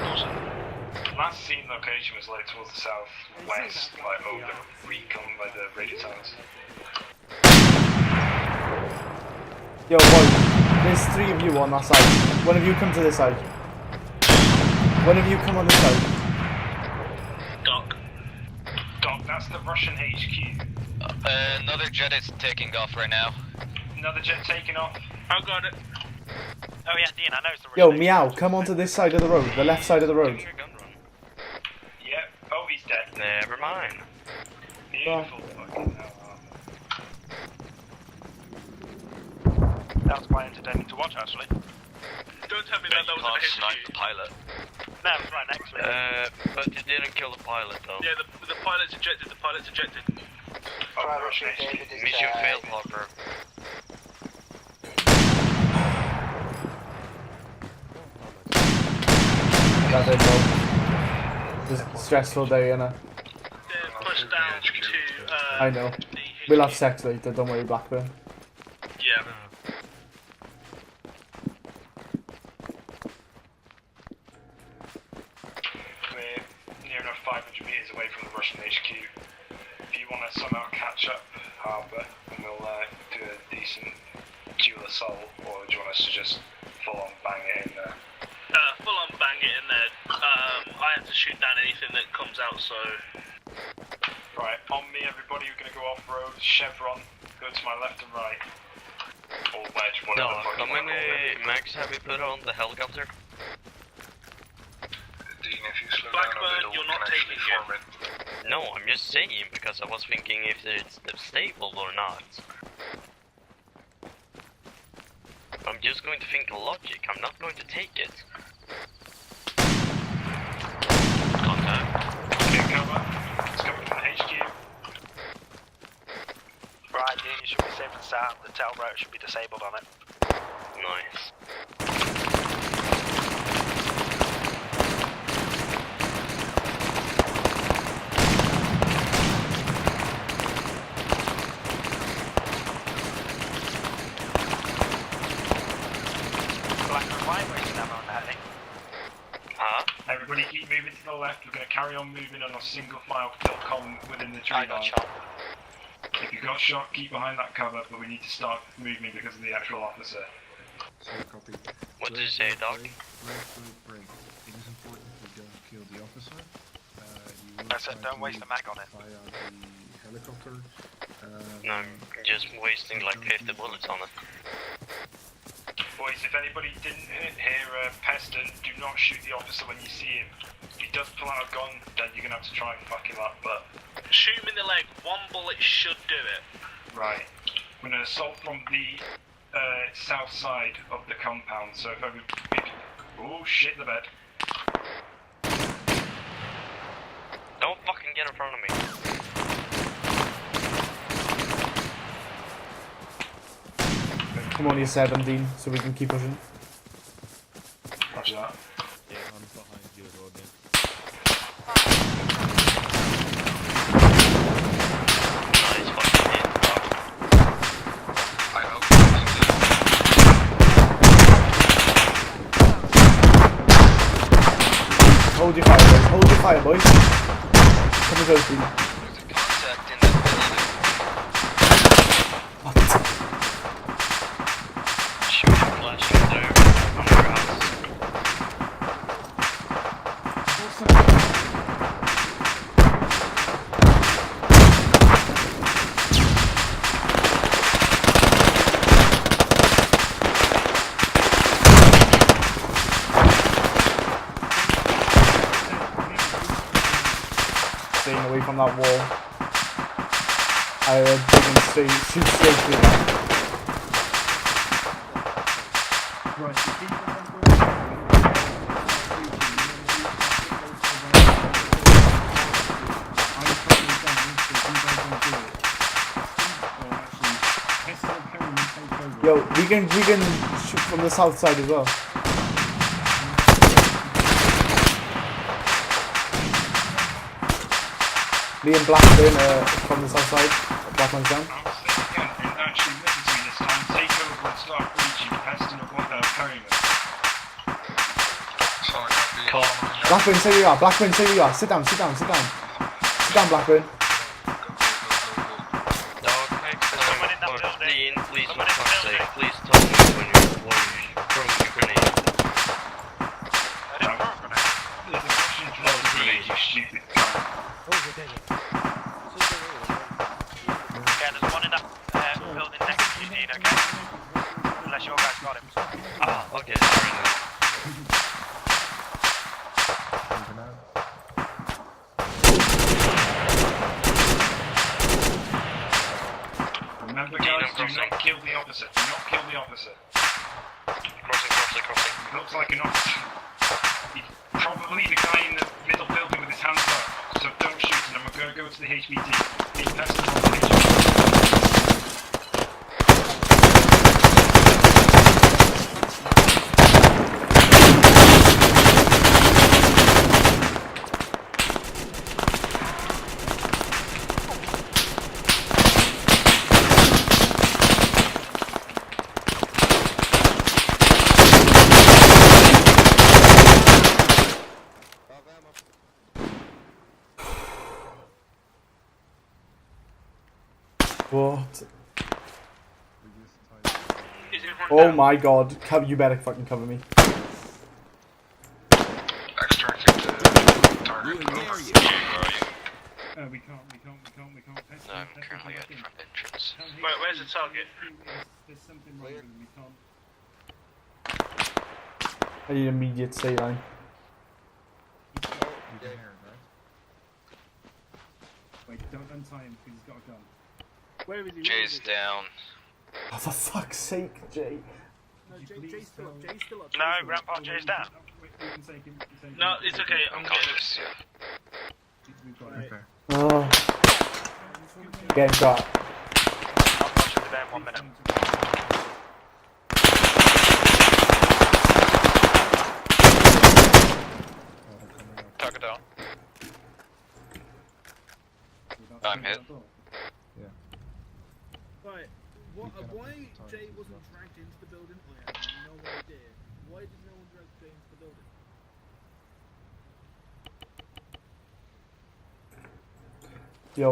awesome. Last seen location was like towards the southwest, like over the recon by the radio towers. Yo, boys, there's 3 of you on that side. One of you come to this side. One of you come on this side. Doc, that's the Russian HQ. Another jet is taking off right now. Another jet taking off. I got it. Oh yeah, Dean, I know it's the Yo, Meow, come onto this side of the road, the left side of the road. Yep. Oh, he's dead. Never mind. Beautiful fucking hell. That was quite entertaining to watch, actually. Don't tell me that was an HQ. Snipe the pilot. No, it was right next to it. But you didn't kill the pilot, though. Yeah, the pilot's ejected. The pilot's ejected. Mission failed, Harper. stressful day, innit? Push down to I know. We'll have sex later, don't worry, Blackburn. yeah. We're near enough 500 metres away from the Russian HQ. If you want to somehow catch up, Harbour, and we'll do a decent dual assault, or do you want us to just full on bang it in there? Full on bang it in there. I have to shoot down anything that comes out, so... Right, on me everybody, we're going to go off-road, chevron, go to my left and right. Or wedge, whatever the fuck you want to call it. Max, have we put on the helicopter? Dean, if you slow Blackburn, down a little, you're we not can actually taking form it. No, I'm just saying because I was thinking if it's stable or not. I'm just going to think logic, I'm not going to take it. Contact. Okay, cover. It's coming from the HQ. Right, Dean, you should be safe and sound. The tail rotor should be disabled on it. Nice. Blackburn, why are you wasting ammo on that thing? Huh? Everybody keep moving to the left, we're going to carry on moving on a single file kill column within the tree I got line. shot. If you got shot, keep behind that cover, but we need to start moving because of the actual officer. Copy. What did you say, Doc? Break. It is important we don't kill the officer. You I said don't waste the mag on it. Via the helicopter. No, I'm just wasting like 50 bullets on it. Boys, if anybody didn't hear Peston, do not shoot the officer when you see him. If he does pull out a gun, then you're going to have to try and fuck him up, but... Shoot him in the leg, one bullet should do it. Right. We're going to assault from the south side of the compound, so if oh shit, the bed. Don't fucking get in front of me. I'm only 17, so we can keep pushing. Roger that. Yeah, I'm behind you as well, Dan. Nice fucking hit, Doc. I hope. Hold your fire, boys. Hold your fire, boys. Come and go, Dean. There's a contact in that building. What? Shooting flashing there on your house. Staying away from that wall. I didn't shoot straight through that. Right, so keep them on board. I'm coming down, so if you guys want to do it. Or actually, Hester and Perryman take over. Yo, we can shoot from the south side as well. Me and Blackburn from the south side. Blackburn's down. I'll say it again, and actually listen to me this time. Take over and start breaching Peston or Perryman. Sorry, copy. Call. Blackburn, stay where you are. Blackburn, stay where you are. Sit down, sit down, sit down. Sit down, Blackburn. Dog, next someone in that time, building. Dean, please, for Someone in the fuck's building. sake, please tell me when you're throwing your grenade. I didn't throw a grenade. There's a Russian close grenade, you stupid cunt. Yeah, there's one in that building next to you, Dean, okay? Unless your guys got him. Ah, okay, sorry then. Moving out. Remember Dean, guys, I'm do crossing. not kill the officer. Do not kill the officer. Crossing. He looks like an officer. He's probably the guy in the middle building with his hands up. So don't shoot him, and we're going to go to the HVT. Keep Peston on the HVT. What? Is it one Oh down? my god. You better fucking cover me. Extracting the target. Where are you? We can't. No, I'm currently at front entrance. Where's the target? There's something wrong with him. We can't. I need immediate saline. You can hear it, right? Wait, don't untie him because he's got a gun. Where is he? Jay's down. Oh, for fuck's sake, Jay. No, Jay's still up. Jay's still up. No, Grandpa Jay's down. No, it's okay. I'm Conscious, yeah. Okay. Oh. Game shot. I'll punch him today in 1 minute. Target down. I'm hit. Yeah. Right. Why Jay wasn't dragged into the building, I have no idea. Why did no one drag Jay into the building? Yo,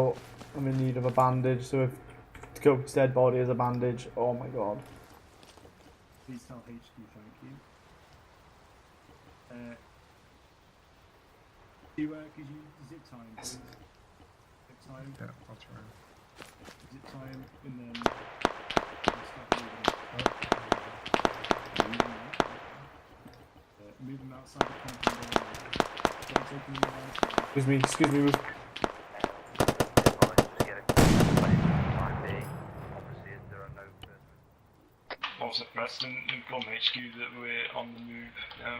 I'm in need of a bandage, so if Goat's dead body is a bandage, oh my god. Please tell HQ, thank you. Could you zip time, please? Zip time. Yeah, I'll try. Zip time, and then start moving. Move them outside the compound. Don't take them outside. Excuse me, Ruth. Also press and inform HQ that we're on the move now.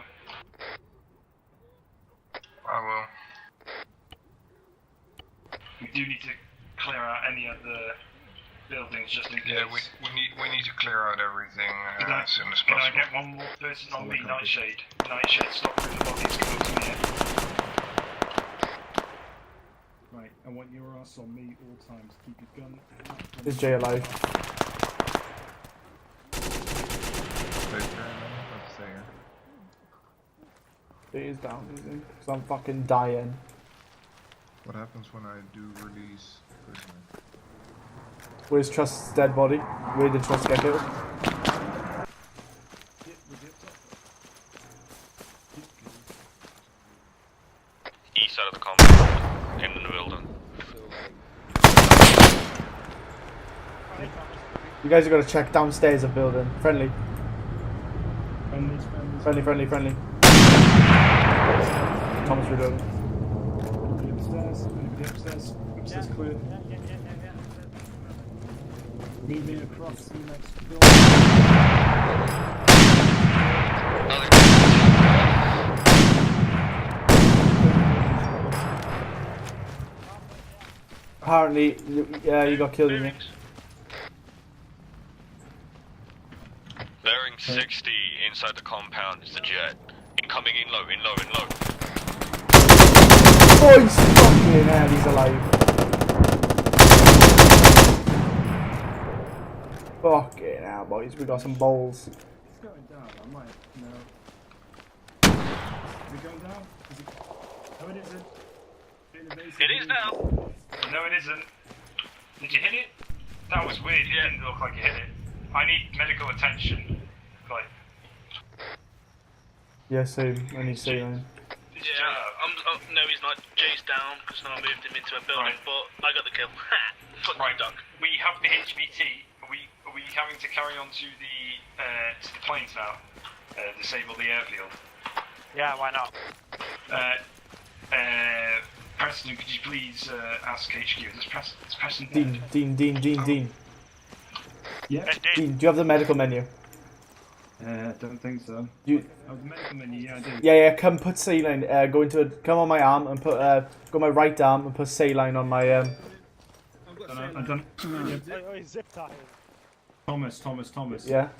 I will. We do need to clear out any of the buildings just in case. Yeah, we need to clear out everything as soon as Can I possible. get one more person on me, Nightshade? Nightshade, stop moving the bodies, come to me. Right, I want your ass on me all times. Keep your gun out. Is Jay alive? Jay is down, is he? Because I'm fucking dying. What happens when I do release prisoner? Where's Trust's dead body? Where did Trust get killed? East side of the compound. In the building. You guys are gonna check downstairs of building. Friendly. Friendly. Thomas reloading. Upstairs clear. Meet me across the next building. Apparently, you got killed in it. Bearing 60 inside the compound is the jet. Incoming in low. Oh, he's fucking hell, he's alive. Fucking hell, boys, we got some bowls. It's going down, I might, no. Is it going down? Is it... No, it isn't. It is now. No, it isn't. Did you hit it? That was weird, it didn't look like you hit it. I need medical attention. Like... Yeah, same. I need saline. Yeah, no, he's not. Jay's down because I moved him into a building, but I got the kill. Fuck right, dog. We have the HVT. Are we having to carry on to the planes now? Disable the airfield. Yeah, why not? Preston, could you please ask HQ? Does Preston... Dean. Yeah? Dean, do you have the medical menu? Don't think so. You... Oh, the medical menu, yeah, I do. Yeah, come put saline, come on my arm and put, go on my right arm and put saline on my, I don't... Zip tie. Thomas. Yeah?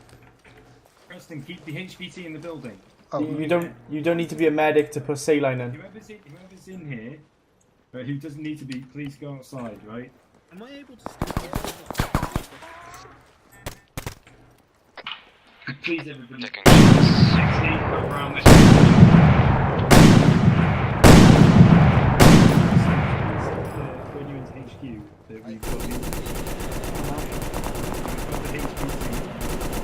Preston, keep the HVT in the building. You don't need to be a medic to put saline in. Whoever's in here, who doesn't need to be, please go outside, right? Am I able to still Please, everybody. 60 around this. When you into HQ that we've got the HVT.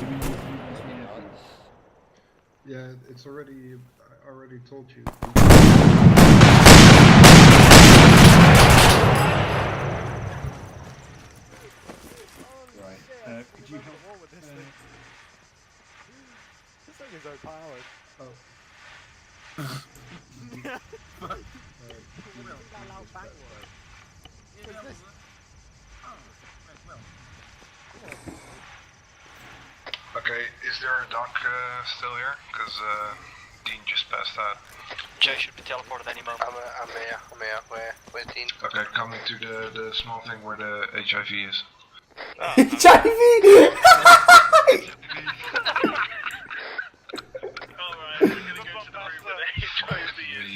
Do we need to do this one every? Yeah, it's already. I already told you. Right. Could you help? This thing is overpowered. Oh. Okay, is there a dock still here? Because Dean just passed out. Jay should be teleported any moment. I'm here. Where's Dean? Okay, coming to the small thing where the HIV is. HIV! Alright, we're gonna go to the room where the HIV is.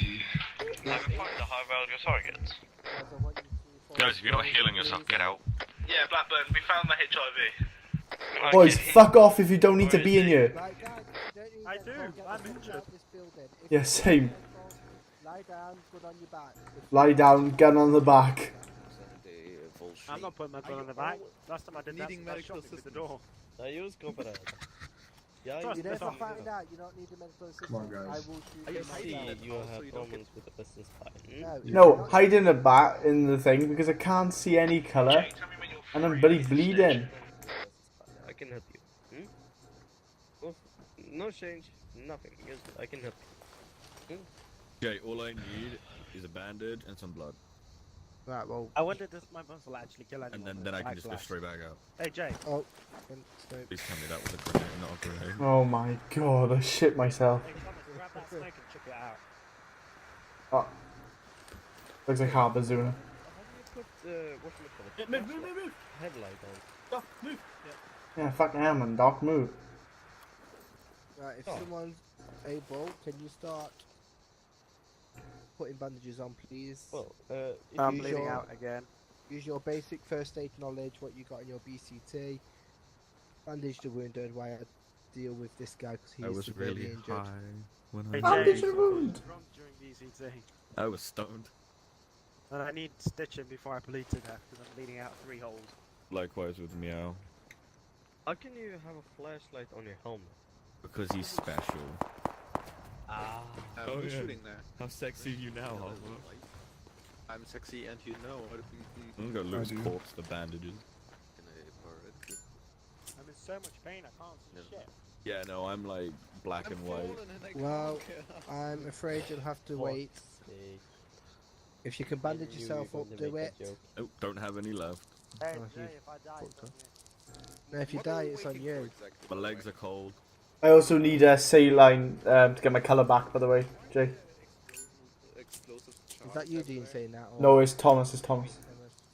Never find the high value targets. Guys, if you're not healing yourself, get out. Yeah, Blackburn, we found the HIV. Boys, fuck off if you don't need to be in here. I do. I'm injured. Yeah, same. Lie down, good on your back. Lie down, gun on the back. I'm not putting my gun on the back. Last time I did that, I shot me through the door. You never find out, you don't need a medical assistance. Come on, guys. I will shoot you have problems with the business partner. No, hide in a bat in the thing because I can't see any colour. And I'm bloody bleeding. I can help you. No change, nothing. I can help you. Okay, all I need is a bandage and some blood. Right, well. I wonder if my guns will actually kill anyone. And then I can just go straight back out. Hey, Jay. Oh. Please tell me that was a grenade, not a grenade. Oh my god, I shit myself. Hey, Thomas, grab that snake and chuck it out. Oh. Looks like Harbour Zuna. Move. Headlight on. Doc, move. Yeah, fucking hell, man. Doc, move. Right, if someone's able, can you start putting bandages on, please? Well, I'm bleeding out again. Use your basic first aid knowledge, what you got in your BCT. Bandage the wounded while I deal with this guy because he is severely really injured. high when Hey, I Bandage the wound! Drunk during BCT. I was stoned. And I need stitching before I bleed to death because I'm bleeding out 3 holes. Likewise with Meow. How can you have a flashlight on your helmet? Because he's special. Ah. Oh, Who's yeah. shooting there? How sexy you now, Harbour. I'm sexy and you know what I'm gonna lose corpse the bandages. I'm in so much pain I can't see shit. Yeah, no, I'm like black and white. Well, I'm afraid you'll have to wait. If you can bandage yourself up, do it. Oh, don't have any left. Hey, Oh, Jay, you if I die, it's on No, if you die, it's on you. My legs are cold. I also need a saline to get my colour back, by the way, Jay. Is that you, Dean, saying that? Or No, it's Thomas, it's Thomas.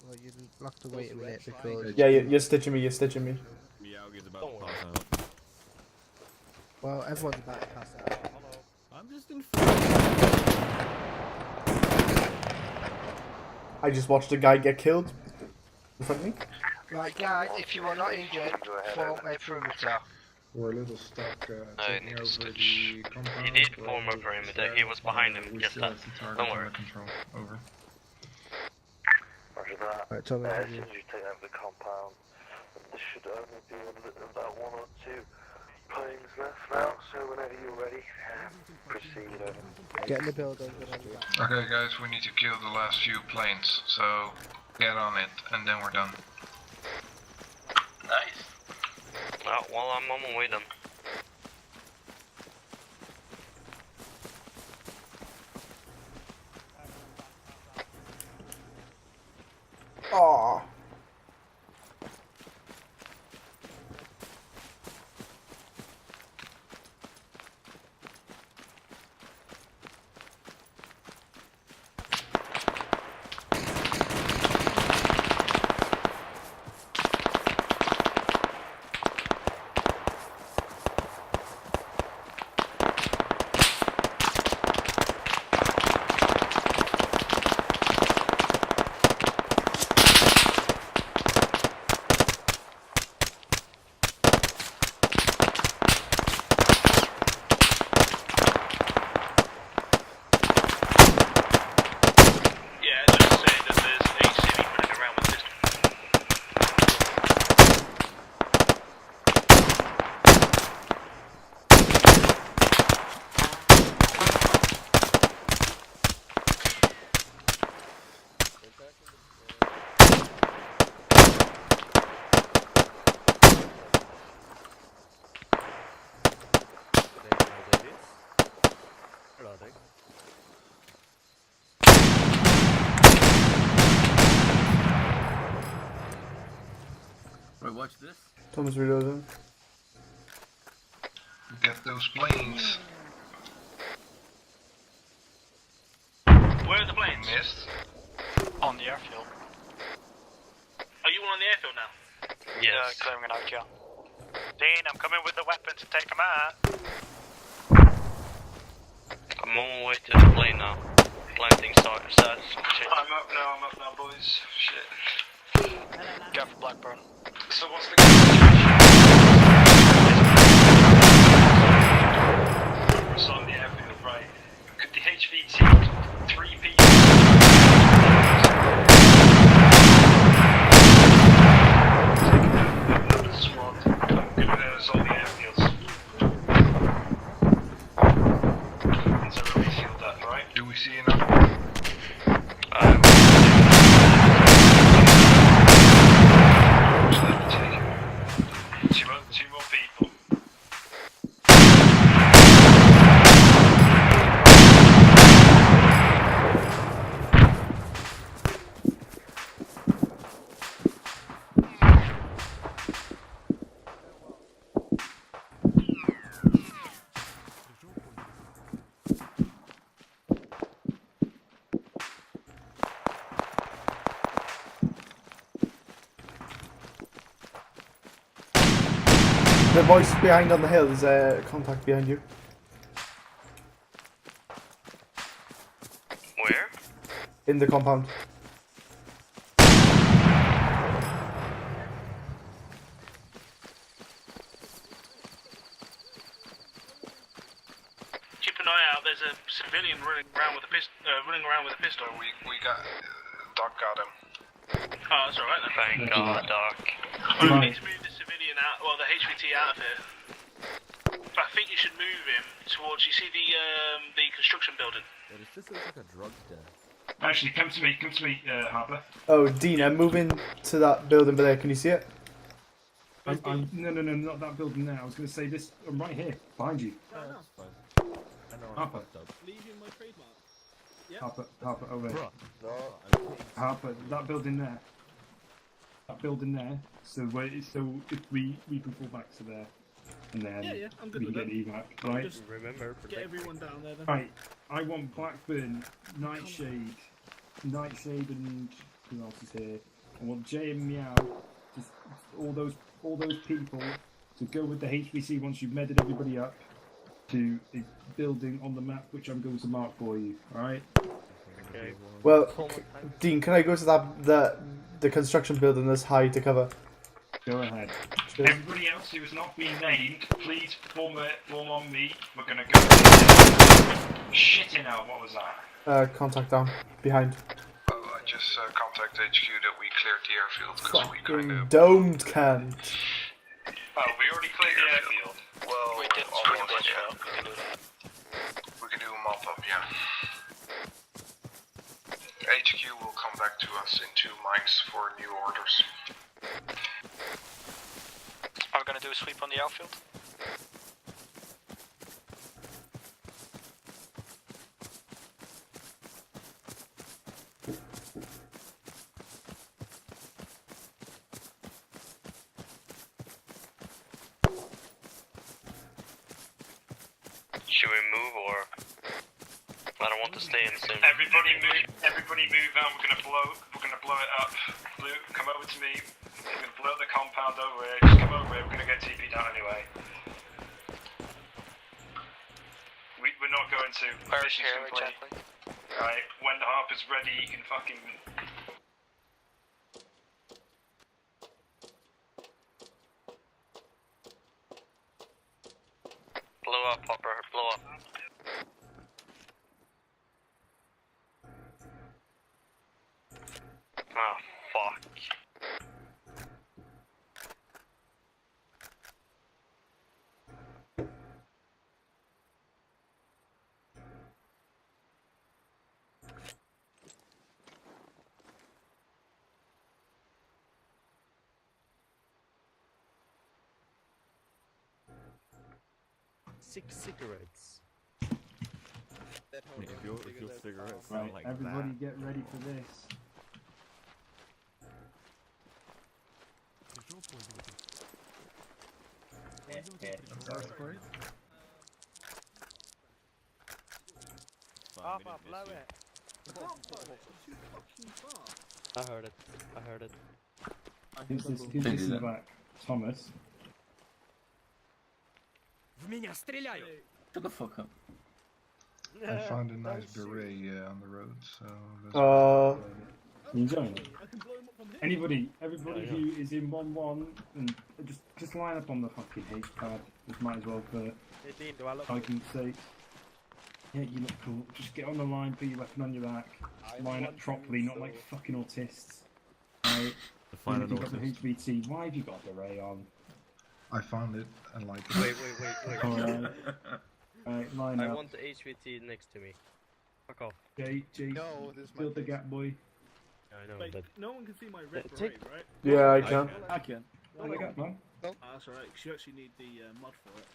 Well, you'll have to wait a minute because... Yeah, you're stitching me, you're stitching me. Meowgie's about to pass out. Well, everyone's about to pass out. I'm just in I just watched a guy get killed. In front of me. Right, guys, if you are not injured, form a perimeter. We're a little stuck taking over the compound. You did form a perimeter. He was behind him. We Just still that. have the target Don't under worry. control. Over. Roger that. Right, Thomas, As have soon you- as you take over the compound, there should only be about 1 or 2 planes left now, so whenever you're ready, proceed over. Get in the building, get on your back. Okay, guys, we need to kill the last few planes, so get on it, and then we're done. Nice. Well, I'm on my way then. Aww. Watch this. Thomas reloading. Get those planes. Where are the planes? Missed. On the airfield. Are you on the airfield now? Yes. Clearing it out, yeah. Dean, I'm coming with the weapon to take him out. I'm on my way to the plane now. Planting start. I'm up now, boys. Shit. Go for Blackburn. So what's the It's on the airfield, right? Could the HVT 3 people? Squad. Good with those on the airfields. Is there a refield that, right? Do we see enough? Two more people. The voice behind on the hill, there's a contact behind you. Where? In the compound. Keep an eye out. There's a civilian running around with a pistol. We got Doc got him. Oh, that's alright then. Thank God, Doc. We need to move the civilian out, well, the HVT out of here. But I think you should move him towards, you see the construction building? This looks like a drug den. Actually, come to me, Harper. Oh, Dean, I'm moving to that building there. Can you see it? No, not that building there. I was going to say this. I'm right here, behind you. That's fine. I know Harper. Leaving my trademark. Yeah. Harper, over there. Bro, Harper, that building there. So if we can fall back to there, and then Yeah, I'm good we can with get that. evac, right? Just get everyone down there then. Right. I want Blackburn, Nightshade, and who else is here? I want Jay and Meow, just all those people to go with the HVC once you've meted everybody up to a building on the map which I'm going to mark for you. All right. okay. Well, Dean, can I go to the construction building that's high to cover? Go ahead. Cheers. Everybody else who has not been named, please form on me. We're gonna go. Shitting out. What was that? Contact down behind. Well, I just contact HQ that we cleared the airfield because we kind Fucking of. domed can't. Oh, we already cleared the airfield. Well, we did almost, yeah. yeah. We can do that. We can do a mop up, yeah. HQ will come back to us in 2 mics for new orders. Are we gonna do a sweep on the outfield? Should we move or? I don't want to stay in the same. Everybody move out. We're gonna blow it up. Blue, come over to me. We're gonna blow the compound over here. Just come over here. We're gonna get TP down anyway. We're not going to. Where's Mission's here complete. exactly? Right. When the Harper's ready, you can fucking. Blow up, Hopper. Blow up. Oh, fuck. Six cigarettes. If your cigarettes Right. sound like Everybody, that. get ready for this. Papa, blow it. I heard it. I heard it. Who's this in the back? Thomas. В меня стреляют! Shut the fuck up. I found a nice beret on the road, so. You enjoying it? Everybody who is in 1-1, and just line up on the fucking H pad. Just might as well for Hey Dean, do I look argument's sake. Yeah, you look cool. Just get on the line, put your weapon on your back, line up properly, not like fucking autists. Right? Find If an you've got the autist. HVT, why have you got the beret on? I found it and like it. Wait. Alright, line I up. want the HVT next to me. Fuck off. Jay, No, this fill the gap, boy. I know, Wait, but no one can see my red take- beret, right? Yeah, I can. I can. Fill the gap, man. Oh, that's alright, 'cause you actually need the mod for it.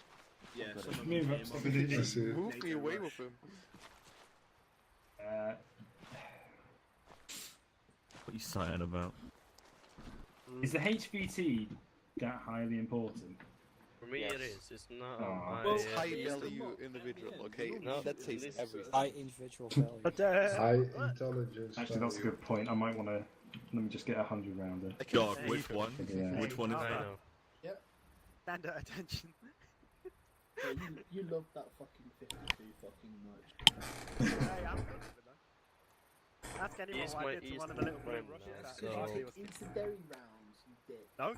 Yeah, some of Move the up, stop it. That's it. Move me away with him. What are you sighing about? Is the HVT that highly important? for me it is. It's not Oh. on my... It's high value individual, okay? No, that says this- everything. High individual value. High intelligence. Actually, that's a good point. I might want to. Let me just get 100 rounder. Dog, which one? Yeah. Which one is I that? know. Standard attention. You love that fucking thing too fucking much. Hey, I'm good with that. Ask anyone He's what my I did to one of the little friend blue rushes. now, That so- actually was- Incendiary rounds, you dick. No,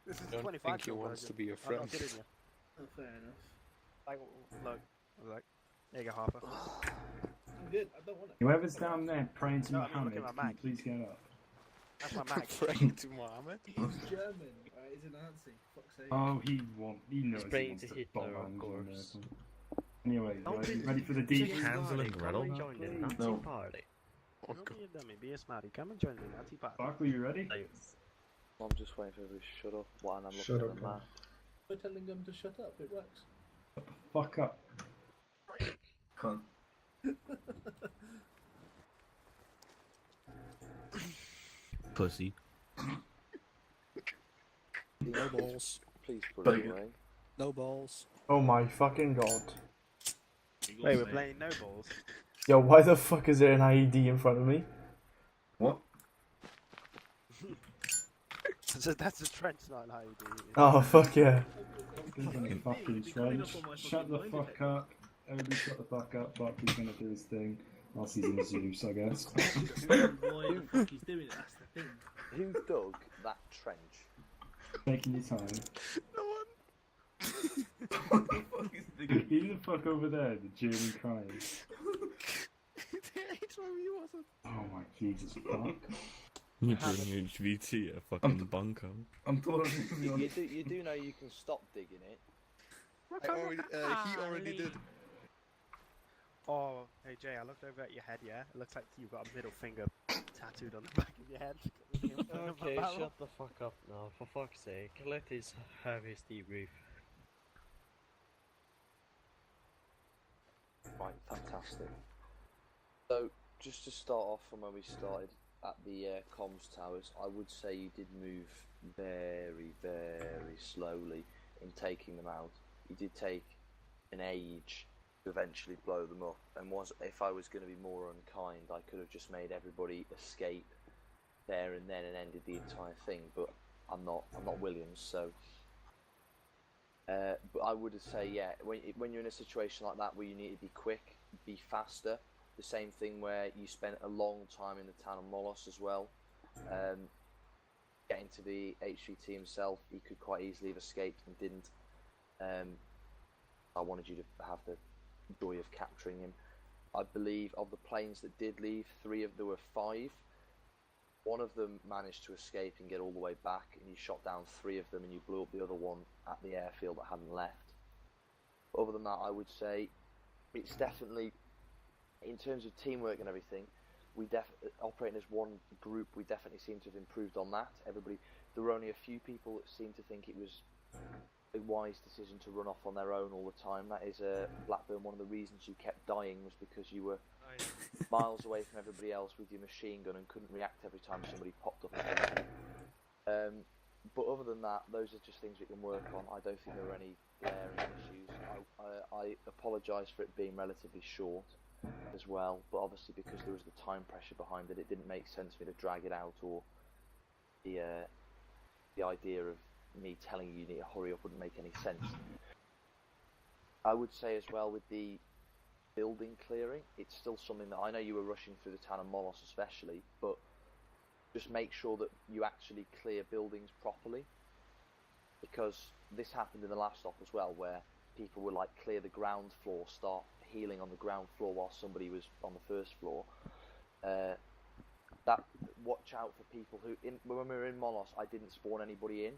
this is Don't 25 think he wants to be your I'm friend. not kidding you. Oh, fair enough. Like, look, I was like, there you go, Harper. I'm good, I don't want it. Whoever's down there praying to No, I mean, look Muhammad, at my can you mag. please get up? That's my mag. Praying to Mohammed. He's German, right? He's a Nazi, fuck's sake. Oh, he knows he praying wants to to Hitler, bomb of Angela course. Merkel. Anyway, Don't right, be- you ready for the Be deep? a Hansel smarty, and come Gretel? and join the Nazi No. party. Don't be a dummy, be a smarty. Come and join the Nazi party. Barkley, you ready? Thanks. I'm just waiting for everybody to shut up while I'm looking Shut at up, the man. map. We're telling them to shut up, it works. Fuck up. Cunt. Pussy. No balls. Please put Very it good. away. No balls. Oh my fucking god. Wait, we're playing no balls. Yo, why the fuck is there an IED in front of me? What? So that's a trench, not an IED. Oh, fuck yeah. Fucking trench. Shut the fuck up. Everybody shut the fuck up. Barkley's gonna do his thing. Whilst he's in Zeus, I guess. Why the fuck he's doing it, that's the thing. Who dug that trench? Taking your time. No one. What the fuck is the Who the fuck over there? The German crying. Oh my Jesus, fuck. You're doing HVT at a fucking bunker. I'm totally to be honest. You do know you can stop digging it. He already did. Oh, hey Jay, I looked over at your head, yeah? It looks like you've got a middle finger tattooed on the back of your head. Okay, shut the fuck up now, for fuck's sake. Let us have his debrief. Right, fantastic. So, just to start off from where we started at the comms towers, I would say you did move very, very slowly in taking them out. You did take an age to eventually blow them up, and if I was going to be more unkind, I could have just made everybody escape there and then and ended the entire thing. But I'm not Williams, so. But I would say, yeah, when you're in a situation like that where you need to be quick, be faster. The same thing where you spent a long time in the town of Molos as well. Getting to the HVT himself, he could quite easily have escaped and didn't. I wanted you to have the joy of capturing him. I believe of the planes that did leave, there were 5. One of them managed to escape and get all the way back, and you shot down 3 of them and you blew up the other one at the airfield that hadn't left. Other than that, I would say it's definitely, in terms of teamwork and everything, we operating as one group, we definitely seem to have improved on that. There were only a few people that seemed to think it was a wise decision to run off on their own all the time. That is Blackburn, one of the reasons you kept dying was because you were miles away from everybody else with your machine gun and couldn't react every time somebody popped up. But other than that, those are just things we can work on. I don't think there were any glaring issues. I apologise for it being relatively short as well, but obviously because there was the time pressure behind it, it didn't make sense for me to drag it out, or the idea of me telling you need to hurry up wouldn't make any sense. I would say as well with the building clearing, it's still something that I know you were rushing through the town of Molos especially, but just make sure that you actually clear buildings properly, because this happened in the last stop as well, where people would like clear the ground floor, start healing on the ground floor while somebody was on the first floor. That watch out for people who, when we were in Molos, I didn't spawn anybody in.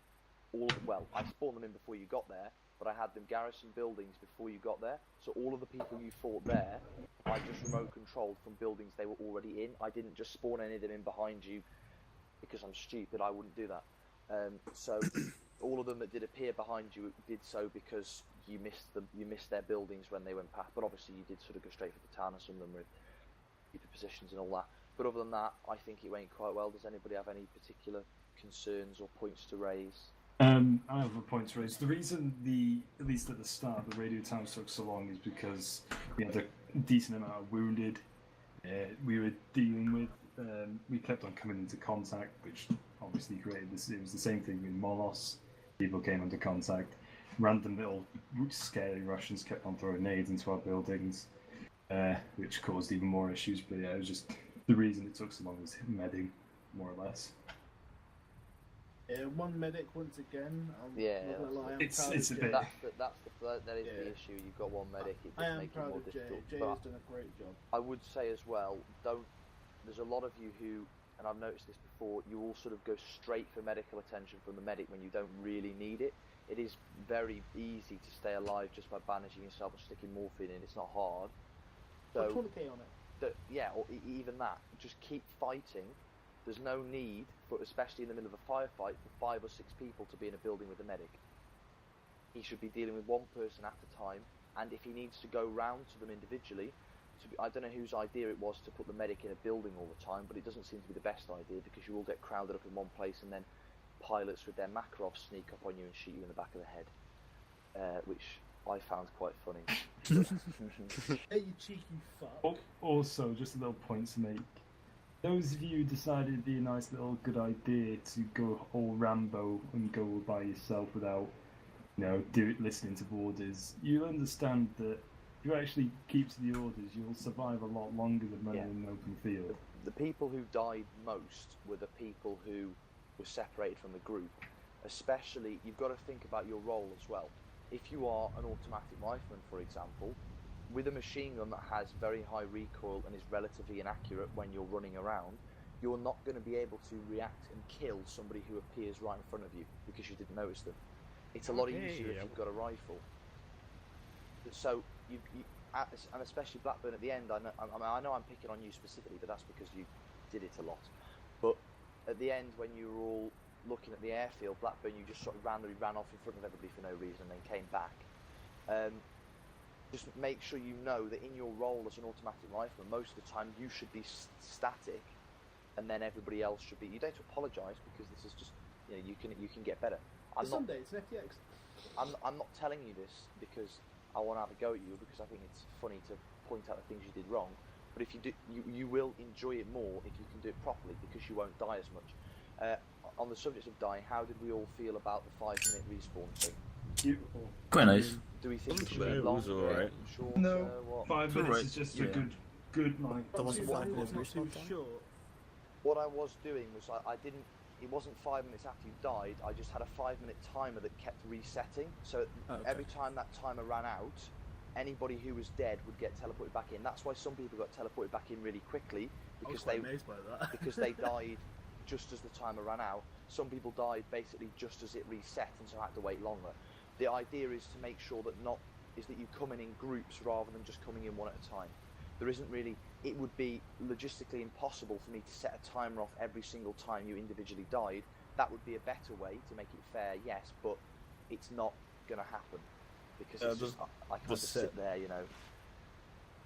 Well, I spawned them in before you got there, but I had them garrison buildings before you got there. So all of the people you fought there, I just remote controlled from buildings they were already in. I didn't just spawn any of them in behind you because I'm stupid. I wouldn't do that. So all of them that did appear behind you did so because you missed them. You missed their buildings when they went past. But obviously you did sort of go straight for the town, and some of them were keeper positions and all that. But other than that, I think it went quite well. Does anybody have any particular concerns or points to raise? I have a point to raise. The reason at least at the start, the radio times took so long is because we had a decent amount of wounded we were dealing with. We kept on coming into contact, which obviously created this. It was the same thing in Molos. People came into contact. Random little scary Russians kept on throwing nades into our buildings, which caused even more issues. But yeah, it was just the reason it took so long was medding, more or less. One medic once again. It's a bit. That is the issue. You've got one medic. It does make it more difficult. Jay has done a great job. I would say as well, there's a lot of you who, and I've noticed this before, you all sort of go straight for medical attention from the medic when you don't really need it. It is very easy to stay alive just by bandaging yourself and sticking morphine in. It's not hard. So, Put 20k on it. Or even that. Just keep fighting. There's no need, especially in the middle of a firefight, for 5 or 6 people to be in a building with a medic. He should be dealing with one person at a time, and if he needs to go round to them individually, I don't know whose idea it was to put the medic in a building all the time, but it doesn't seem to be the best idea, because you all get crowded up in one place and then pilots with their Makarovs sneak up on you and shoot you in the back of the head, which I found quite funny. Hey, you cheeky fuck. Also, just a little point to make. Those of you who decided it'd be a nice little good idea to go all Rambo and go by yourself without, listening to orders, you'll understand that if you actually keep to the orders, you'll survive a lot longer than running in an open field. The people who died most were the people who were separated from the group. Especially, you've got to think about your role as well. If you are an automatic rifleman, for example, with a machine gun that has very high recoil and is relatively inaccurate when you're running around, you're not going to be able to react and kill somebody who appears right in front of you because you didn't notice them. It's a lot easier if you've got a rifle. So, and especially Blackburn at the end, I know I'm picking on you specifically, but that's because you did it a lot. But at the end, when you were all looking at the airfield, Blackburn, you just sort of randomly ran off in front of everybody for no reason and then came back. Just make sure you know that in your role as an automatic rifleman, most of the time you should be static, and then everybody else should be. You don't have to apologise, because this is just, you can get better. It's an FTX. I'm not telling you this because I want to have a go at you, because I think it's funny to point out the things you did wrong. But if you do, you will enjoy it more if you can do it properly, because you won't die as much. On the subject of dying, how did we all feel about the 5-minute respawn thing? Quite nice. Do we think it should be longer? It was alright. Shorter? No, What? 5 minutes is just a good like. What I was doing was I didn't. It wasn't 5 minutes after you died. I just had a 5-minute timer that kept resetting. So every time that timer ran out, anybody who was dead would get teleported back in. That's why some people got teleported back in really quickly, because because they died just as the timer ran out. Some people died basically just as it reset, and so had to wait longer. The idea is to make sure that you come in groups rather than just coming in one at a time. There isn't really. It would be logistically impossible for me to set a timer off every single time you individually died. That would be a better way to make it fair, yes, but it's not going to happen, because it's just, I can't just sit there,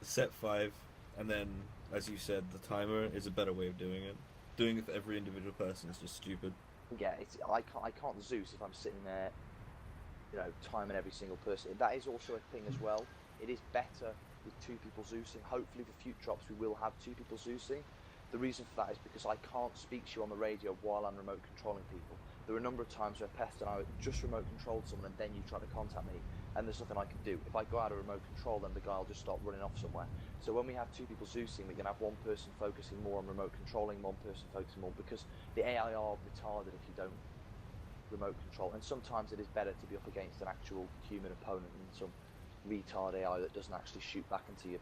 Set 5, and then, as you said, the timer is a better way of doing it. Doing it for every individual person is just stupid. Yeah, I can't Zeus if I'm sitting there, you know, timing every single person. That is also a thing as well. It is better with 2 people Zeusing. Hopefully for future ops we will have 2 people Zeusing. The reason for that is because I can't speak to you on the radio while I'm remote controlling people. There are a number of times where Pest and I just remote controlled someone and then you try to contact me and there's nothing I can do. If I go out of remote control, then the guy will just start running off somewhere. So when we have 2 people Zeusing, we can have one person focusing more on remote controlling, one person focusing more, because the AI are retarded if you don't remote control. And sometimes it is better to be up against an actual human opponent than some retard AI that doesn't actually shoot back into you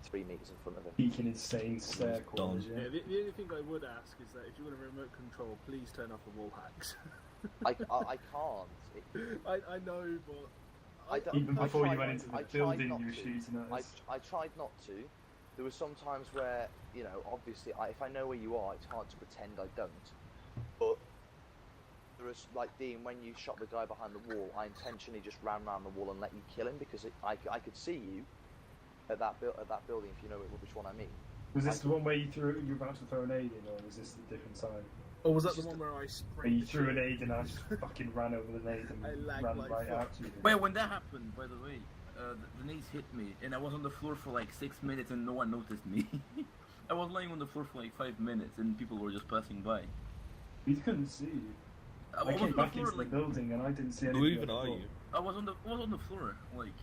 3 meters in front of him. Peeking insane stare corners, Yeah, the only thing I would ask is that if you want to remote control, please turn off the wall hacks. I can't. I know, but even before you went into the building, not you were to. shooting at us. I tried not to. There were some times where, you know, obviously, if I know where you are, it's hard to pretend I don't. But there was, like, Dean, when you shot the guy behind the wall, I intentionally just ran around the wall and let you kill him because I could see you at that building, if you know which one I mean. Was this the one where you were about to throw an aid in, or was this a different time? Or was that the one where I sprayed? Where you threw an aid and I just fucking ran over the nade and ran like right fuck. out to you. Well, when that happened, by the way, the nades hit me, and I was on the floor for like 6 minutes, and no one noticed me. I was lying on the floor for like 5 minutes, and people were just passing by. We couldn't see you. I came back into the building and I didn't see anything. Who even are you? I was on the floor, like.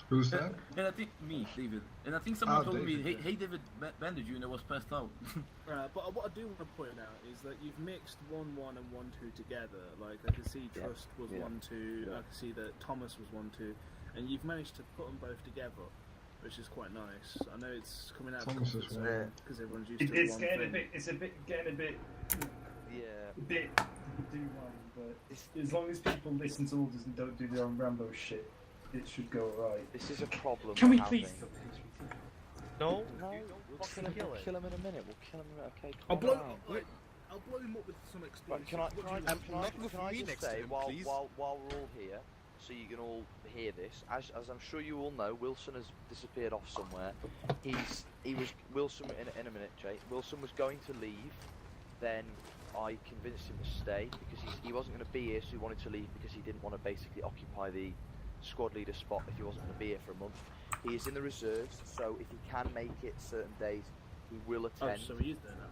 Who's that? And I think David. And I think someone told David, me, hey David, bandage you, and I was passed out. But what I do want to point out is that you've mixed 1-1 and 1-2 together. Like I can see Trust was 1-2. I can see that Thomas was 1-2, and you've managed to put them both together, which is quite nice. I know it's coming out Thomas of is because everyone's used to It's one getting thing. getting a bit. Yeah. A bit do one, but as long as people listen to orders and don't do their own Rambo shit, it should go alright. This is a problem. Can we we're please? having. No, We'll kill him in a minute. We'll kill him in a minute. Okay. I'll calm blow. down. I'll blow him up with some Right, explosions. can I me just next say, to him, while please? we're all here, so you can all hear this, as I'm sure you all know, Wilson has disappeared off somewhere. Wilson in a minute, Jay. Wilson was going to leave, then I convinced him to stay because he wasn't going to be here, so he wanted to leave because he didn't want to basically occupy the squad leader spot if he wasn't going to be here for a month. He is in the reserves, so if he can make it certain days, he will attend. Oh, so he is there now.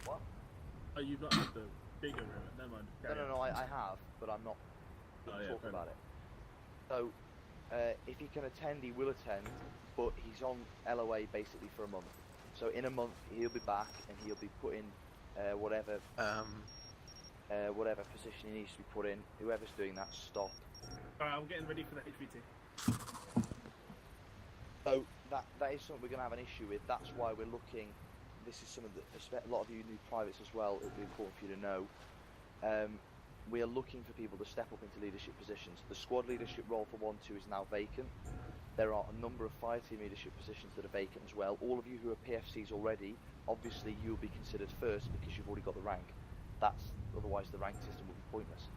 What? Oh, you've not had the bigger room. Never mind. No, I have, but I'm not talking about it. So, if he can attend, he will attend, but he's on LOA basically for a month. So in a month, he'll be back and he'll be put in whatever position he needs to be put in. Whoever's doing that, stop. Alright, I'm getting ready for the HVT. So that is something we're going to have an issue with. That's why we're looking. This is something that a lot of you new privates as well. It would be important for you to know. We are looking for people to step up into leadership positions. The squad leadership role for 1-2 is now vacant. There are a number of fire team leadership positions that are vacant as well. All of you who are PFCs already, obviously you'll be considered first because you've already got the rank. Otherwise the rank system will be pointless.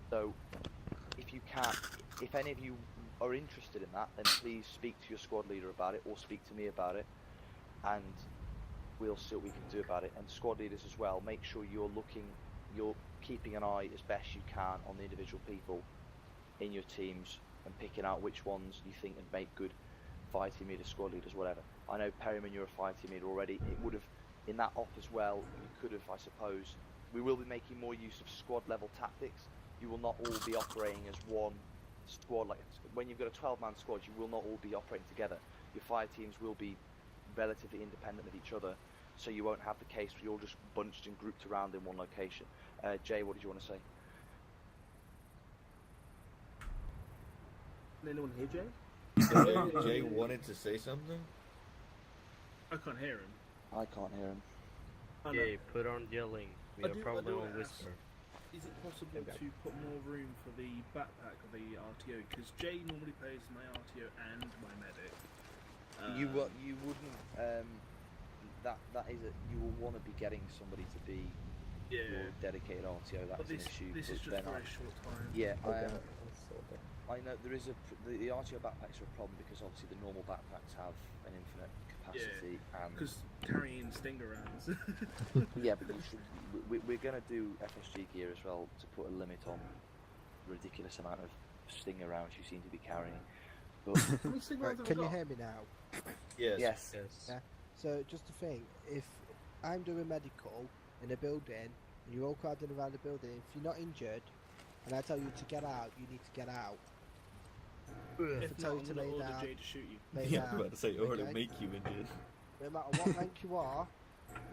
So if any of you are interested in that, then please speak to your squad leader about it or speak to me about it, and we'll see what we can do about it. And squad leaders as well, make sure you're keeping an eye as best you can on the individual people in your teams and picking out which ones you think would make good fire team leaders, squad leaders, whatever. I know Perryman, you're a fire team leader already. It would have, in that op as well, you could have, I suppose, we will be making more use of squad level tactics. You will not all be operating as one squad. Like when you've got a 12-man squad, you will not all be operating together. Your fire teams will be relatively independent of each other, so you won't have the case where you're all just bunched and grouped around in one location. Jay, what did you want to say? Anyone hear Jay? Jay wanted to say something? I can't hear him. I can't hear him. Yeah, put on yelling. We are probably on whisper. Is it possible to put more room for the backpack of the RTO? Because Jay normally plays my RTO and my medic. You wouldn't. That is it. You will want to be getting somebody to be your dedicated RTO. That's an issue. This is just for a short time. Yeah, I know there is the RTO backpacks are a problem because obviously the normal backpacks have an infinite capacity and Because carrying stinger rounds. yeah, but we're gonna do FSG gear as well to put a limit on the ridiculous amount of stinger rounds you seem to be carrying. But Right, can you hear me now? Yes. Yeah. So just to think, if I'm doing medical in a building and you're all crowded around the building, if you're not injured and I tell you to get out, you need to get out. If I tell not, you I'm to gonna lay order down, Jay to shoot you. lay Yeah, down, I'm about to say, or to okay? make you injured. No matter what rank you are,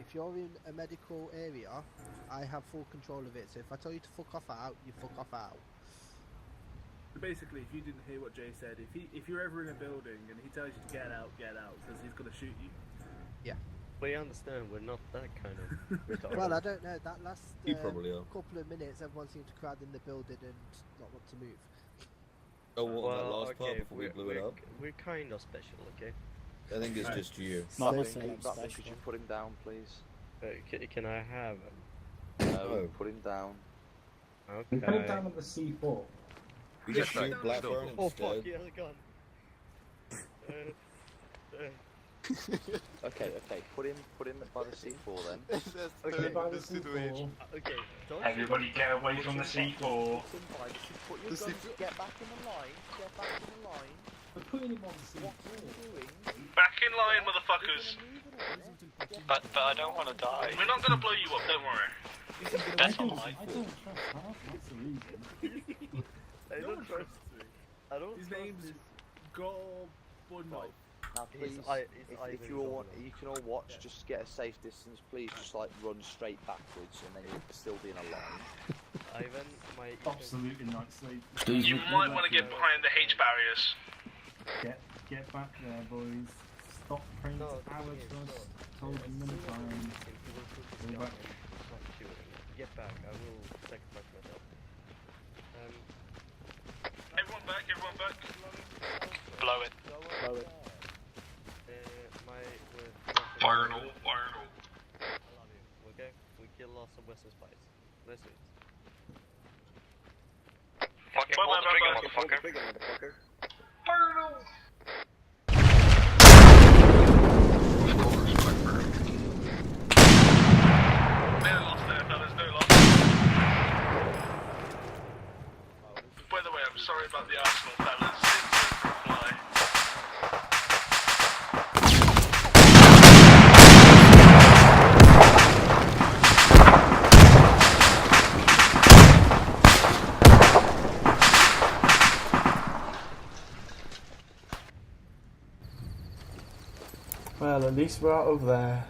if you're in a medical area, I have full control of it. So if I tell you to fuck off out, you fuck off out. So basically, if you didn't hear what Jay said, if you're ever in a building and he tells you to get out, because he's gonna shoot you. Yeah. We understand we're not that kind of retarded. Well, I don't know. That last You probably are. couple of minutes, everyone seemed to crowd in the building and not want to move. Oh, what, well, that last part okay, before we blew it up? We're kind of special, okay? I think it's just you. Could you put him down, please? Can I have No, put him down. Okay. We put him down on the C4. We just shoot Blackburn Oh fuck, instead. he has a gun. Okay, put him by the C4 then. Okay, by the C4. Okay, Everybody get away from the C4. Put your guns, get back in the line, get back in the line. We're putting him on the C4. What are you doing? Back in line, motherfuckers. But I don't want to die. We're not gonna blow you up, don't worry. That's all right. I don't trust Half, that's the reason. I don't trust me. I don't His trust name's this. Gorbunov. Now please, if you all want, you can all watch, just get a safe distance, please, just like run straight backwards and then you'll still be in a line. Ivan, my Stop saluting night sleep. You might want to get behind the H barriers. Get back there, boys. Stop praying to our trust. Told you many times. Go back. Get back, I will sacrifice myself. Everyone back. Blow it. Blow it. Fire in all, fire in all. I love you, okay? We kill lots of Western spies. Let's do it. Fucking pull the trigger, motherfucker. Fire in all! No loss there, fellas, no loss. By the way, I'm sorry about the Arsenal fellas. It's a fly. Well, at least we're out of there.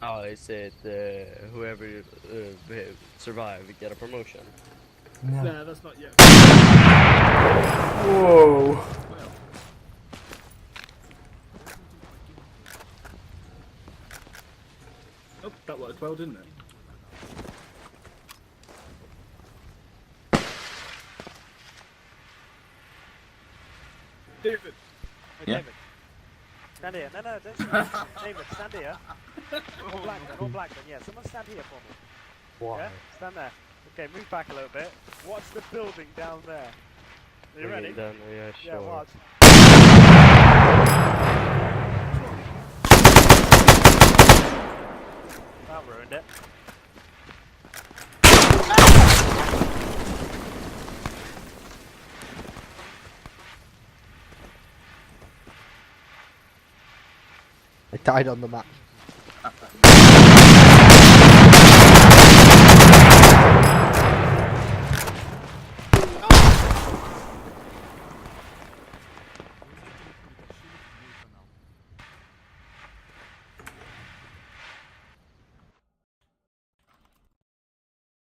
Oh, I said whoever survive get a promotion. No. Nah, that's not yet. Whoa. Oh, that worked well, didn't it? David! Yeah. David. Stand here. No, don't stand. David, stand here. All Blackburn, yeah. Someone stand here for me. Why? Yeah? Stand there. Okay, move back a little bit. Watch the building down there. Are you ready? Down there, yeah, sure. Yeah, watch. That ruined it. I died on the map.